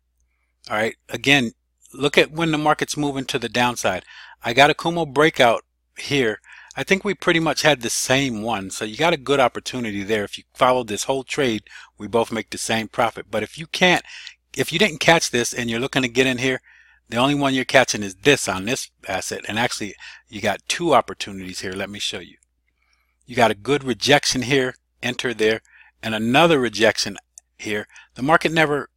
all right, again, look at when the market's moving to the downside. I got a Kumo breakout here. I think we pretty much had the same one. So you got a good opportunity there. If you follow this whole trade, we both make the same profit. But if you didn't catch this and you're looking to get in here, the only one you're catching is this on this asset. And actually, you got two opportunities here. Let me show you. You got a good rejection here, enter there, and another rejection here. The market never,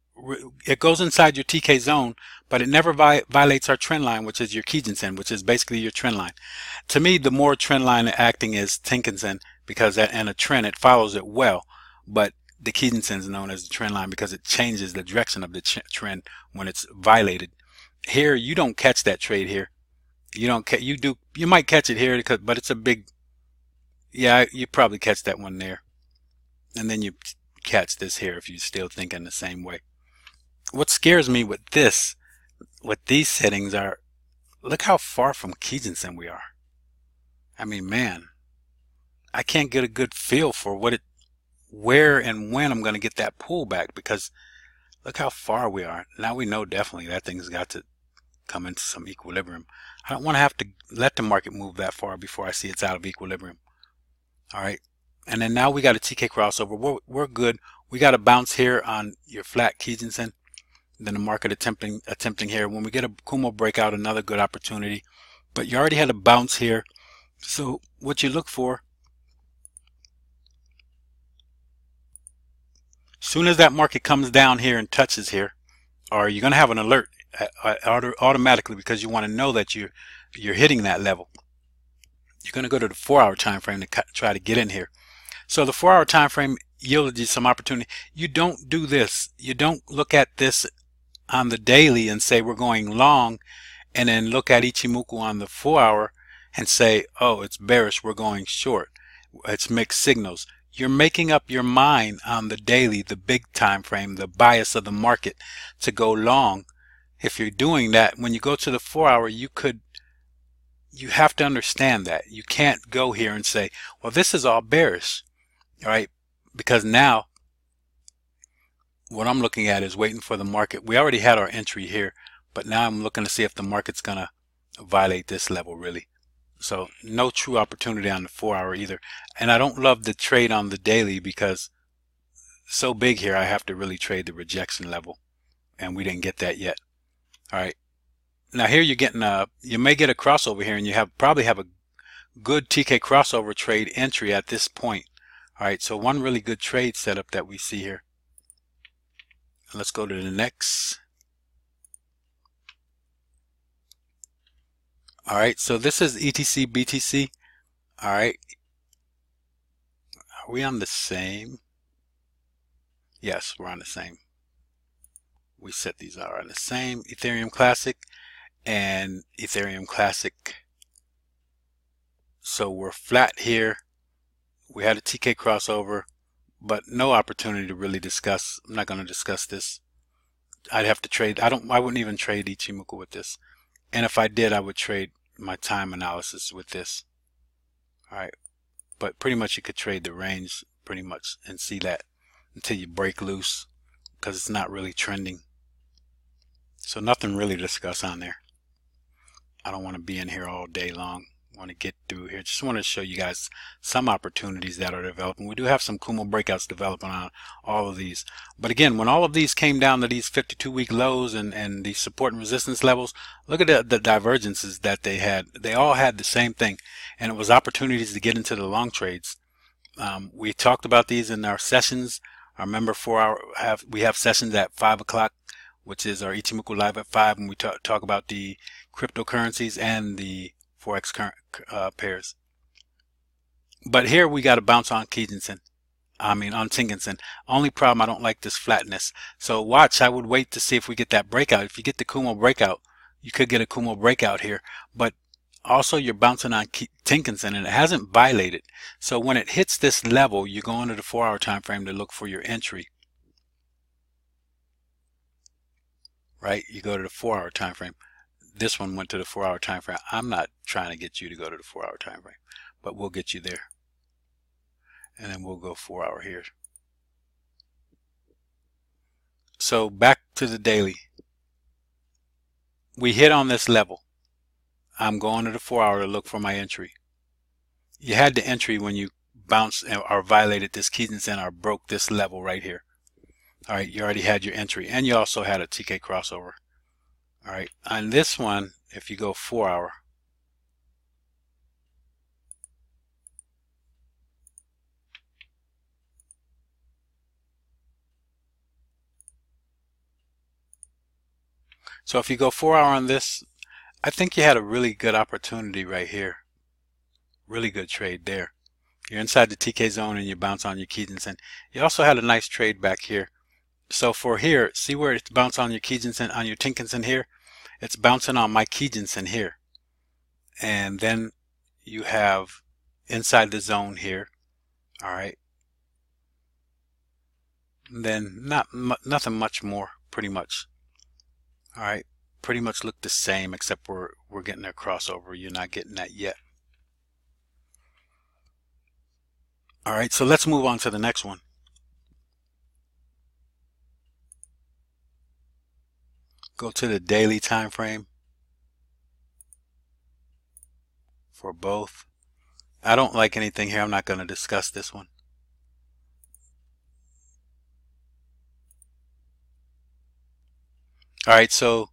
it goes inside your TK zone, but it never violates our trend line, which is your Kijun-sen, which is basically your trend line. To me, the more trend line acting is Tenkan-sen, because in a trend, it follows it well, but the Kijun-sen is known as the trend line because it changes the direction of the trend when it's violated. Here, you don't catch that trade here. You might catch it here, but it's a big, yeah, you probably catch that one there. And then you catch this here if you're still thinking the same way. What scares me with these settings are, look how far from Kijun-sen we are. I mean, man, I can't get a good feel for where and when I'm going to get that pullback, because look how far we are. Now we know definitely that thing's got to come into some equilibrium. I don't want to have to let the market move that far before I see it's out of equilibrium. All right. And then now we got a TK crossover. We're good. We got a bounce here on your flat Kijun-sen. Then the market attempting here. When we get a Kumo breakout, another good opportunity. But you already had a bounce here. So what you look for, as soon as that market comes down here and touches here, or you're going to have an alert automatically, because you want to know that you're hitting that level. You're going to go to the 4-hour time frame to try to get in here. So the 4-hour time frame yielded you some opportunity. You don't do this. You don't look at this on the daily and say we're going long, and then look at Ichimoku on the 4-hour and say, oh, it's bearish, we're going short. It's mixed signals. You're making up your mind on the daily, the big time frame, the bias of the market to go long. If you're doing that, when you go to the 4-hour, you have to understand that. You can't go here and say, well, this is all bearish, all right? Because now what I'm looking at is waiting for the market. We already had our entry here, but now I'm looking to see if the market's going to violate this level really. So no true opportunity on the 4-hour either. And I don't love the trade on the daily because so big here, I have to really trade the rejection level, and we didn't get that yet. All right. Now here you're getting you may get a crossover here, and you probably have a good TK crossover trade entry at this point. All right. So one really good trade setup that we see here. Let's go to the next. All right, so this is ETC BTC. All right, are we on the same? Yes, we're on the same. We set these are on the same. Ethereum Classic and Ethereum Classic. So we're flat here. We had a TK crossover, but no opportunity to really discuss. I'm not going to discuss this. I'd have to trade. I wouldn't even trade Ichimoku with this. And if I did, I would trade my time analysis with this. All right. But pretty much you could trade the range pretty much and see that until you break loose, because it's not really trending. So nothing really to discuss on there. I don't want to be in here all day long. I want to get through here. Just want to show you guys some opportunities that are developing. We do have some Kumo breakouts developing on all of these. But again, when all of these came down to these 52-week lows and these support and resistance levels, look at the divergences that they had. They all had the same thing, and it was opportunities to get into the long trades. We talked about these in our sessions. I remember we have sessions at 5 o'clock, which is our Ichimoku Live at 5, and we talk about the cryptocurrencies and the Forex pairs. But here we got a bounce on Kijun-sen. On Tenkan-sen. Only problem, I don't like this flatness. So watch, I would wait to see if we get that breakout. If you get the Kumo breakout, you could get a Kumo breakout here. But Also, you're bouncing on Tenkan-sen and it hasn't violated. So when it hits this level, you go into the 4-hour time frame to look for your entry. Right? You go to the 4-hour time frame. This one went to the 4-hour time frame. I'm not trying to get you to go to the 4-hour time frame, but we'll get you there. And then we'll go 4-hour here. So back to the daily. We hit on this level. I'm going to the 4-hour to look for my entry. You had the entry when you bounced or violated this Kijun-sen or broke this level right here. All right, you already had your entry, and you also had a TK crossover. All right, on this one, if you go 4-hour, so if you go 4-hour on this, I think you had a really good opportunity right here. Really good trade there. You're inside the TK zone and you bounce on your Kijun-sen. You also had a nice trade back here. So for here, see where it's bounced on your Kijun-sen, on your Tenkan-sen here? It's bouncing on my Kijun-sen here. And then you have inside the zone here. All right. And then nothing much more, pretty much. All right. Pretty much look the same, except we're getting a crossover. You're not getting that yet. All right, so let's move on to the next one. Go to the daily time frame for both. I don't like anything here. I'm not going to discuss this one. All right, so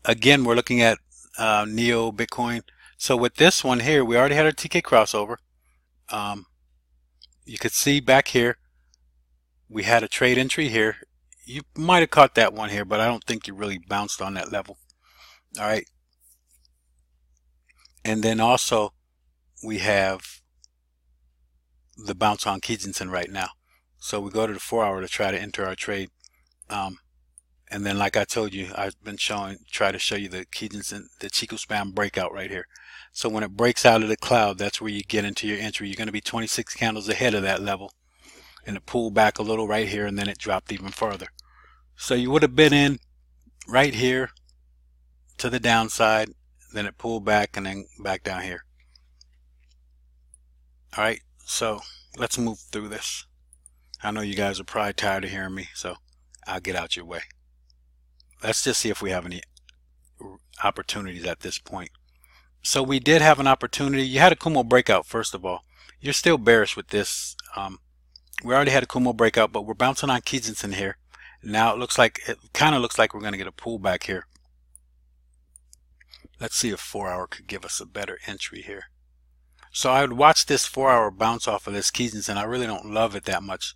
again, we're looking at Neo Bitcoin. So with this one here, we already had our TK crossover. You could see back here, we had a trade entry here. You might have caught that one here, but I don't think you really bounced on that level. All right. And then also we have the bounce on Kijun-sen right now. So we go to the 4-hour to try to enter our trade. And then like I told you, I've been try to show you the Kijun-sen, the Chikou Span breakout right here. So when it breaks out of the cloud, that's where you get into your entry. You're going to be 26 candles ahead of that level. And it pulled back a little right here, and then it dropped even further. So you would have been in right here to the downside, then it pulled back and then back down here. All right, so let's move through this. I know you guys are probably tired of hearing me, so I'll get out your way. Let's just see if we have any opportunities at this point. So we did have an opportunity. You had a Kumo breakout, first of all. You're still bearish with this. We already had a Kumo breakout, but we're bouncing on Kijun-sen here. Now it kind of looks like we're going to get a pullback here. Let's see if 4-hour could give us a better entry here. So I would watch this 4-hour bounce off of this Kijun-sen. I really don't love it that much.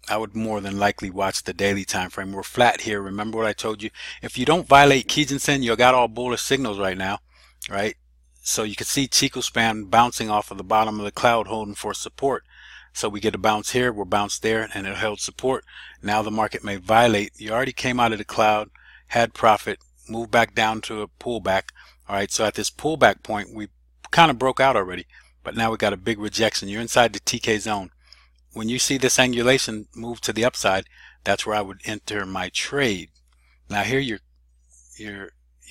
I would more than likely watch the daily time frame. We're flat here. Remember what I told you? If you don't violate Kijun-sen, you got all bullish signals right now, right? So you can see Chikou Span bouncing off of the bottom of the cloud, holding for support. So we get a bounce here, we're bounced there, and it held support. Now the market may violate. You already came out of the cloud, had profit, moved back down to a pullback. All right, so at this pullback point, we kind of broke out already, but now we got a big rejection. You're inside the TK zone. When you see this angulation move to the upside, that's where I would enter my trade. Now here you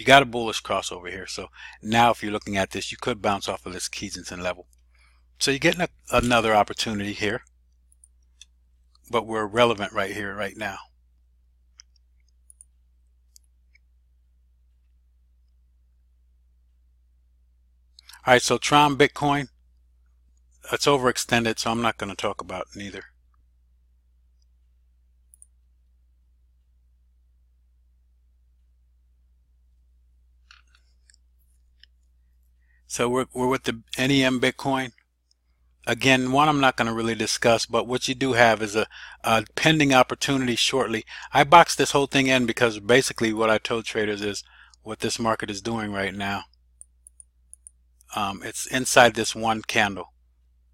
got a bullish crossover here. So now if you're looking at this, you could bounce off of this Kijun-sen level. So you're getting another opportunity here, but we're relevant right here, right now. All right, so Tron Bitcoin, it's overextended, so I'm not going to talk about neither. So we're with the NEM Bitcoin. Again, one I'm not going to really discuss, but what you do have is a pending opportunity shortly. I boxed this whole thing in because basically what I told traders is what this market is doing right now. It's inside this one candle.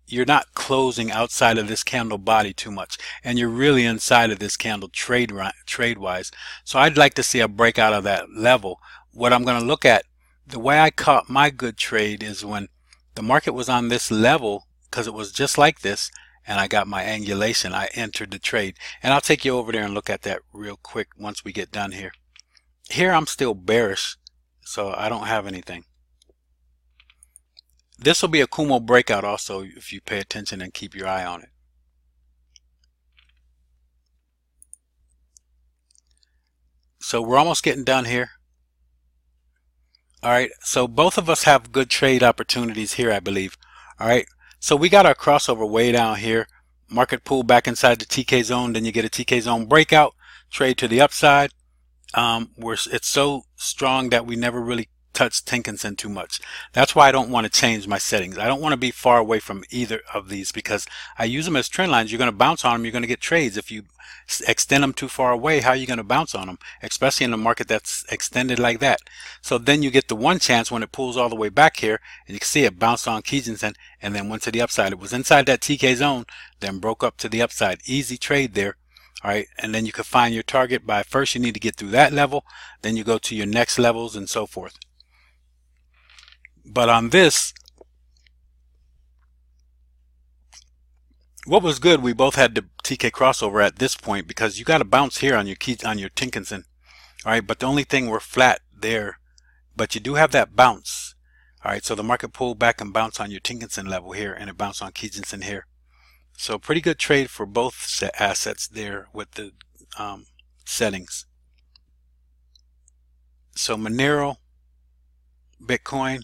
You're not closing outside of this candle body too much, and you're really inside of this candle trade wise. So I'd like to see a breakout of that level. What I'm going to look at the way I caught my good trade is when the market was on this level, because it was just like this, and I got my angulation. I entered the trade, and I'll take you over there and look at that real quick once we get done here. Here I'm still bearish, so I don't have anything. This will be a Kumo breakout also if you pay attention and keep your eye on it. So we're almost getting done here. All right, so both of us have good trade opportunities here, I believe. All right, so we got our crossover way down here. Market pull back inside the TK zone, then you get a TK zone breakout, trade to the upside. It's so strong that we never really touch Tenkan-sen too much. That's why I don't want to change my settings. I don't want to be far away from either of these because I use them as trend lines. You're going to bounce on them. You're going to get trades. If you extend them too far away, how are you going to bounce on them, especially in a market that's extended like that? So then you get the one chance when it pulls all the way back here, and you can see it bounced on Kijun-sen and then went to the upside. It was inside that TK zone, then broke up to the upside. Easy trade there. All right, and then you can find your target by first you need to get through that level, then you go to your next levels and so forth. But on this, what was good, we both had the TK crossover at this point because you got to bounce here on your Tenkan-sen. All right, but the only thing we're flat there, but you do have that bounce. All right, so the market pulled back and bounced on your Tenkan-sen level here, and it bounced on Kijun-sen here. So pretty good trade for both assets there with the settings. So Monero, Bitcoin,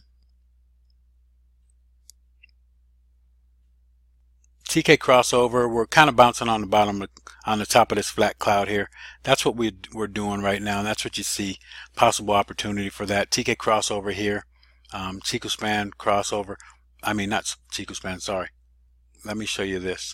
TK crossover, we're kind of bouncing on the bottom, on the top of this flat cloud here. That's what we're doing right now, and that's what you see, possible opportunity for that. TK crossover here, Chikou Span crossover. I mean, not Chikou Span, sorry. Let me show you this.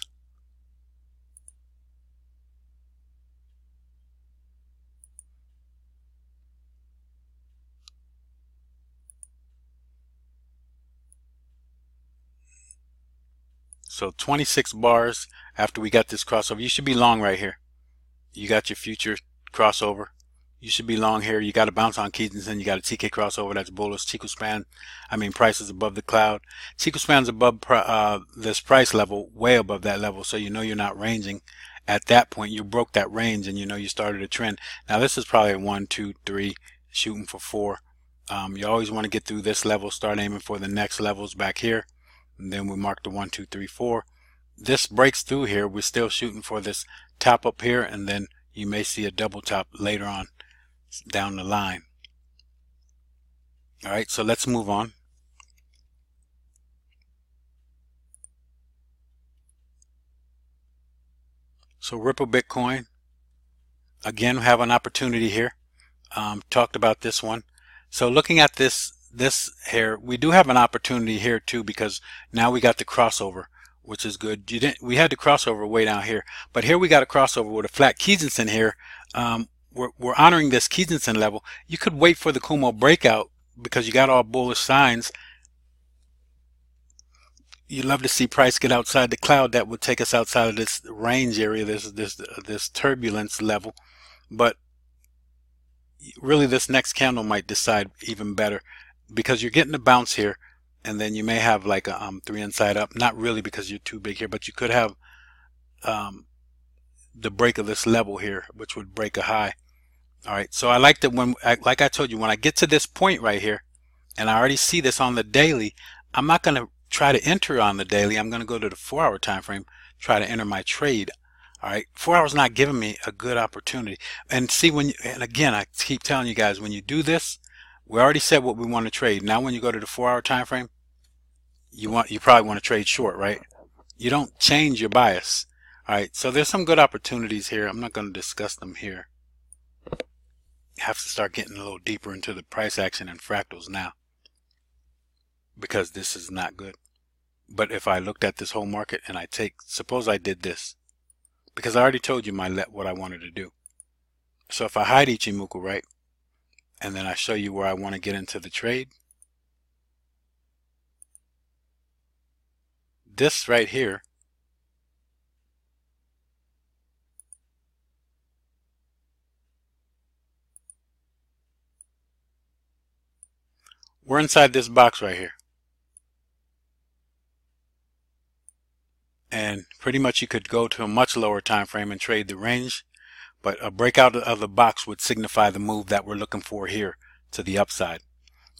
So 26 bars after we got this crossover. You should be long right here. You got your future crossover. You should be long here. You got to bounce on Kijun-sen. You got a TK crossover. That's bullish. Chikou Span, I mean, price is above the cloud. Chikou Span's above this price level, way above that level. So you know you're not ranging. At that point, you broke that range and you know you started a trend. Now this is probably a 1, 2, 3, shooting for 4. You always want to get through this level, start aiming for the next levels back here. And then we mark the 1, 2, 3, 4. This breaks through here. We're still shooting for this top up here, and then you may see a double top later on down the line. All right, so let's move on. So Ripple Bitcoin, again, we have an opportunity here. Talked about this one. So looking at this here, we do have an opportunity here too, because now we got the crossover, which is good. We had the crossover way down here, but here we got a crossover with a flat Kijun-sen here. We're honoring this Kijun-sen level. You could wait for the Kumo breakout because you got all bullish signs. You'd love to see price get outside the cloud. That would take us outside of this range area, this turbulence level. But really this next candle might decide even better, because you're getting a bounce here, and then you may have like a 3 inside up. Not really, because you're too big here, but you could have the break of this level here, which would break a high. All right, so I like that like I told you, when I get to this point right here, and I already see this on the daily, I'm not going to try to enter on the daily. I'm going to go to the 4-hour time frame, try to enter my trade. All right, 4 hours not giving me a good opportunity. And see, and again, I keep telling you guys, when you do this, we already said what we want to trade. Now when you go to the 4-hour time frame, you probably want to trade short, right? You don't change your bias. All right, so there's some good opportunities here. I'm not going to discuss them here. You have to start getting a little deeper into the price action and fractals now, because this is not good. But if I looked at this whole market and suppose I did this, because I already told you what I wanted to do. So if I hide Ichimoku, right, and then I show you where I want to get into the trade, this right here we're inside this box right here. And pretty much you could go to a much lower time frame and trade the range, but a breakout of the box would signify the move that we're looking for here to the upside.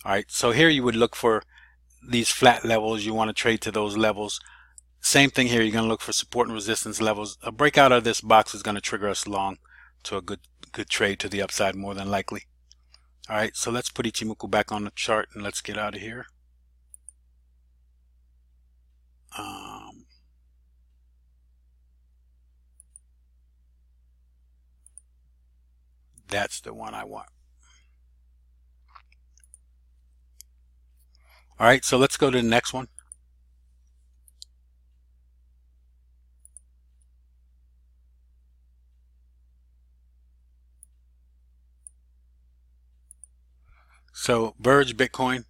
All right, so here you would look for these flat levels. You want to trade to those levels. Same thing here. You're going to look for support and resistance levels. A breakout of this box is going to trigger us long to a good trade to the upside, more than likely. All right, so let's put Ichimoku back on the chart and let's get out of here. That's the one I want. All right, so let's go to the next one. So Verge Bitcoin.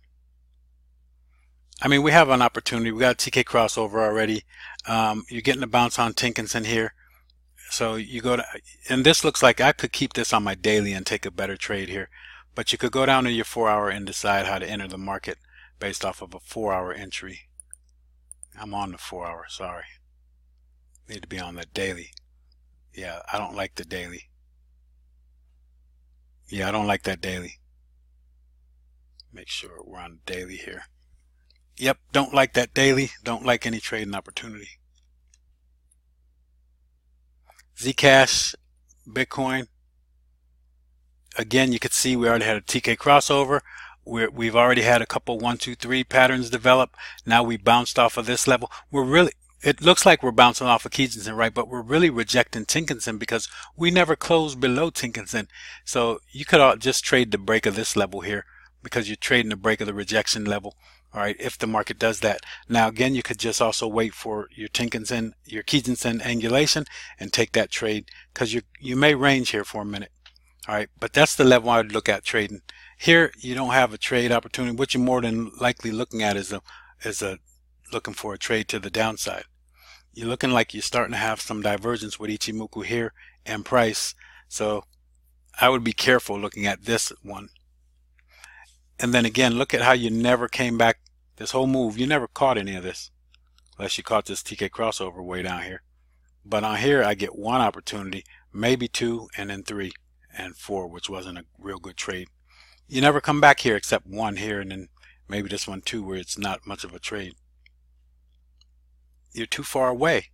I mean, we have an opportunity. We got a TK crossover already. You're getting a bounce on Tenkan-sen here. So you go to, and this looks like I could keep this on my daily and take a better trade here. But you could go down to your 4-hour and decide how to enter the market based off of a 4-hour entry. I'm on the 4-hour, sorry. Need to be on the daily. Yeah, I don't like the daily. Yeah, I don't like that daily. Make sure we're on daily here. Yep, don't like that daily. Don't like any trading opportunity. Zcash, Bitcoin. Again, you could see we already had a TK crossover. We've already had a couple 1, 2, 3 patterns develop. Now we bounced off of this level. It looks like we're bouncing off of Kijun, right? But we're really rejecting Tenkan-sen because we never closed below Tenkan-sen. So you could just trade the break of this level here because you're trading the break of the rejection level. All right, if the market does that. Now again, you could just also wait for your Tenkan-sen, your Kijun-sen angulation and take that trade because you may range here for a minute. All right, but that's the level I would look at trading. Here you don't have a trade opportunity. What you're more than likely looking at is looking for a trade to the downside. You're looking like you're starting to have some divergence with Ichimoku here and price. So I would be careful looking at this one. And then again, look at how you never came back this whole move. You never caught any of this unless you caught this TK crossover way down here. But on here, I get one opportunity, maybe 2, and then 3 and 4, which wasn't a real good trade. You never come back here except 1 here and then maybe this one too, where it's not much of a trade. You're too far away.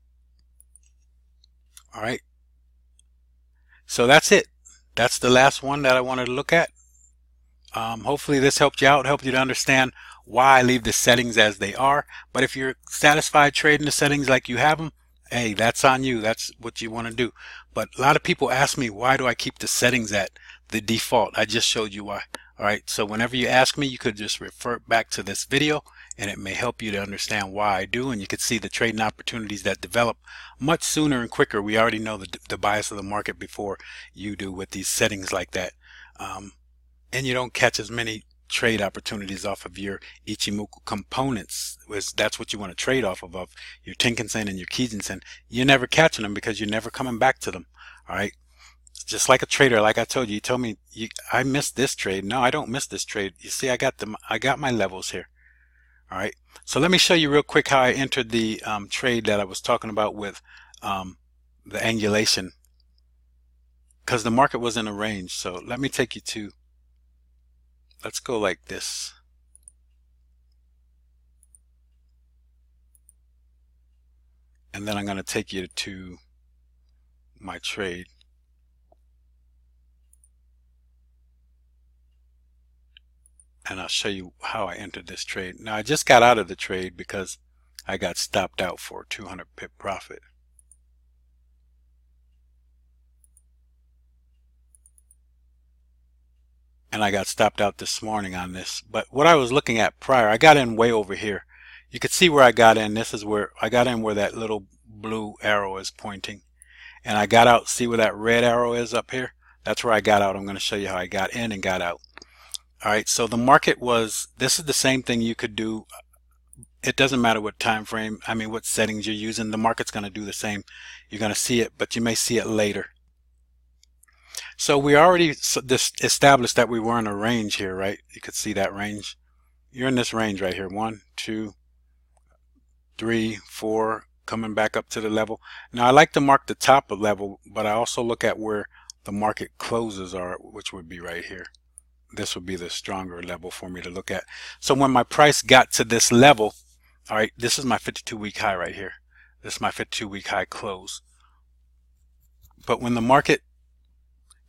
All right. So that's it. That's the last one that I wanted to look at. Hopefully this helped you out, helped you to understand why I leave the settings as they are. But if you're satisfied trading the settings like you have them, hey, that's on you. That's what you want to do. But a lot of people ask me, why do I keep the settings at the default? I just showed you why. All right, so whenever you ask me, you could just refer back to this video and it may help you to understand why I do, and you could see the trading opportunities that develop much sooner and quicker. We already know the bias of the market before you do with these settings like that. And you don't catch as many trade opportunities off of your Ichimoku components. That's what you want to trade off of your Tenkan-sen and your Kijun-sen. You're never catching them because you're never coming back to them. All right. Just like a trader, like I told you, you told me I missed this trade. No, I don't miss this trade. You see, I got my levels here. All right. So let me show you real quick how I entered the trade that I was talking about with the angulation, because the market was in a range. So let me take you to, let's go like this. And then I'm going to take you to my trade. And I'll show you how I entered this trade. Now I just got out of the trade because I got stopped out for a 200 pip profit. And I got stopped out this morning on this. But what I was looking at prior, I got in way over here. You could see where I got in. This is where I got in, where that little blue arrow is pointing. And I got out. See where that red arrow is up here? That's where I got out. I'm going to show you how I got in and got out. All right, so the market was, this is the same thing you could do. It doesn't matter what time frame, what settings you're using. The market's going to do the same. You're going to see it, but you may see it later. So we already established that we were in a range here, right? You could see that range. you're in this range right here. 1, 2, 3, 4, coming back up to the level. Now I like to mark the top of level, but I also look at where the market closes are, which would be right here. This would be the stronger level for me to look at. So when my price got to this level, all right, this is my 52-week high right here. This is my 52-week high close. But when the market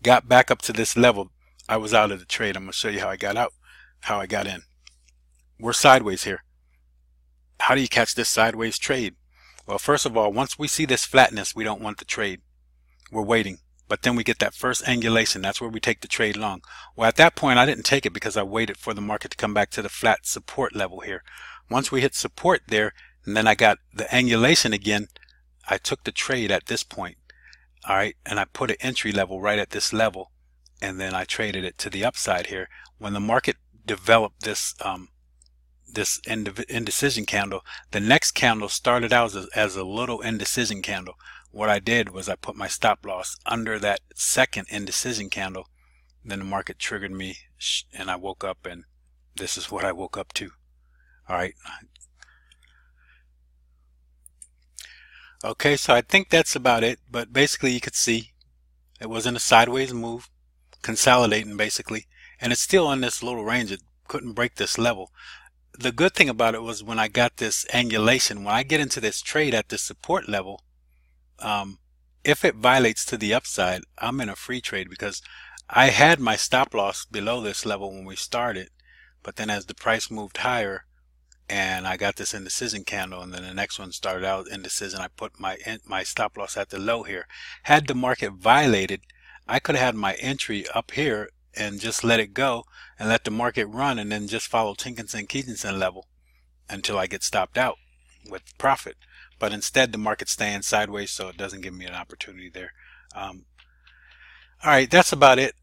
got back up to this level, I was out of the trade. I'm going to show you how I got out, how I got in. We're sideways here. How do you catch this sideways trade? Well, first of all, once we see this flatness, we don't want the trade. We're waiting. But then we get that first angulation. That's where we take the trade long. Well, at that point, I didn't take it because I waited for the market to come back to the flat support level here. Once we hit support there, and then I got the angulation again, I took the trade at this point. All right, and I put an entry level right at this level, and then I traded it to the upside here. When the market developed this this indecision candle, the next candle started out as a little indecision candle. What I did was I put my stop loss under that second indecision candle. Then the market triggered me, and I woke up, and this is what I woke up to. All right. Okay, so I think that's about it, but basically you could see it was in a sideways move, consolidating basically, and it's still in this little range. It couldn't break this level. The good thing about it was when I got this angulation, when I get into this trade at this support level, if it violates to the upside, I'm in a free trade because I had my stop loss below this level when we started, but then as the price moved higher, and I got this indecision candle, and then the next one started out indecision, I put my stop loss at the low here. Had the market violated, I could have had my entry up here and just let it go and let the market run, and then just follow Tenkan-sen, Kijun-sen level until I get stopped out with profit. But instead the market's staying sideways, so it doesn't give me an opportunity there. All right, that's about it.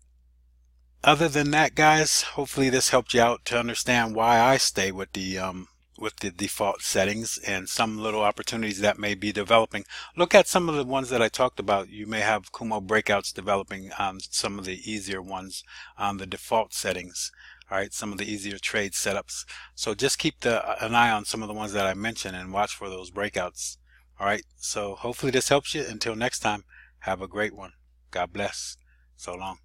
Other than that, guys, hopefully this helped you out to understand why I stay with the default settings and some little opportunities that may be developing. Look at some of the ones that I talked about. You may have Kumo breakouts developing on some of the easier ones on the default settings. All right, some of the easier trade setups. So just keep an eye on some of the ones that I mentioned and watch for those breakouts. All right, so hopefully this helps you. Until next time, have a great one. God bless. So long.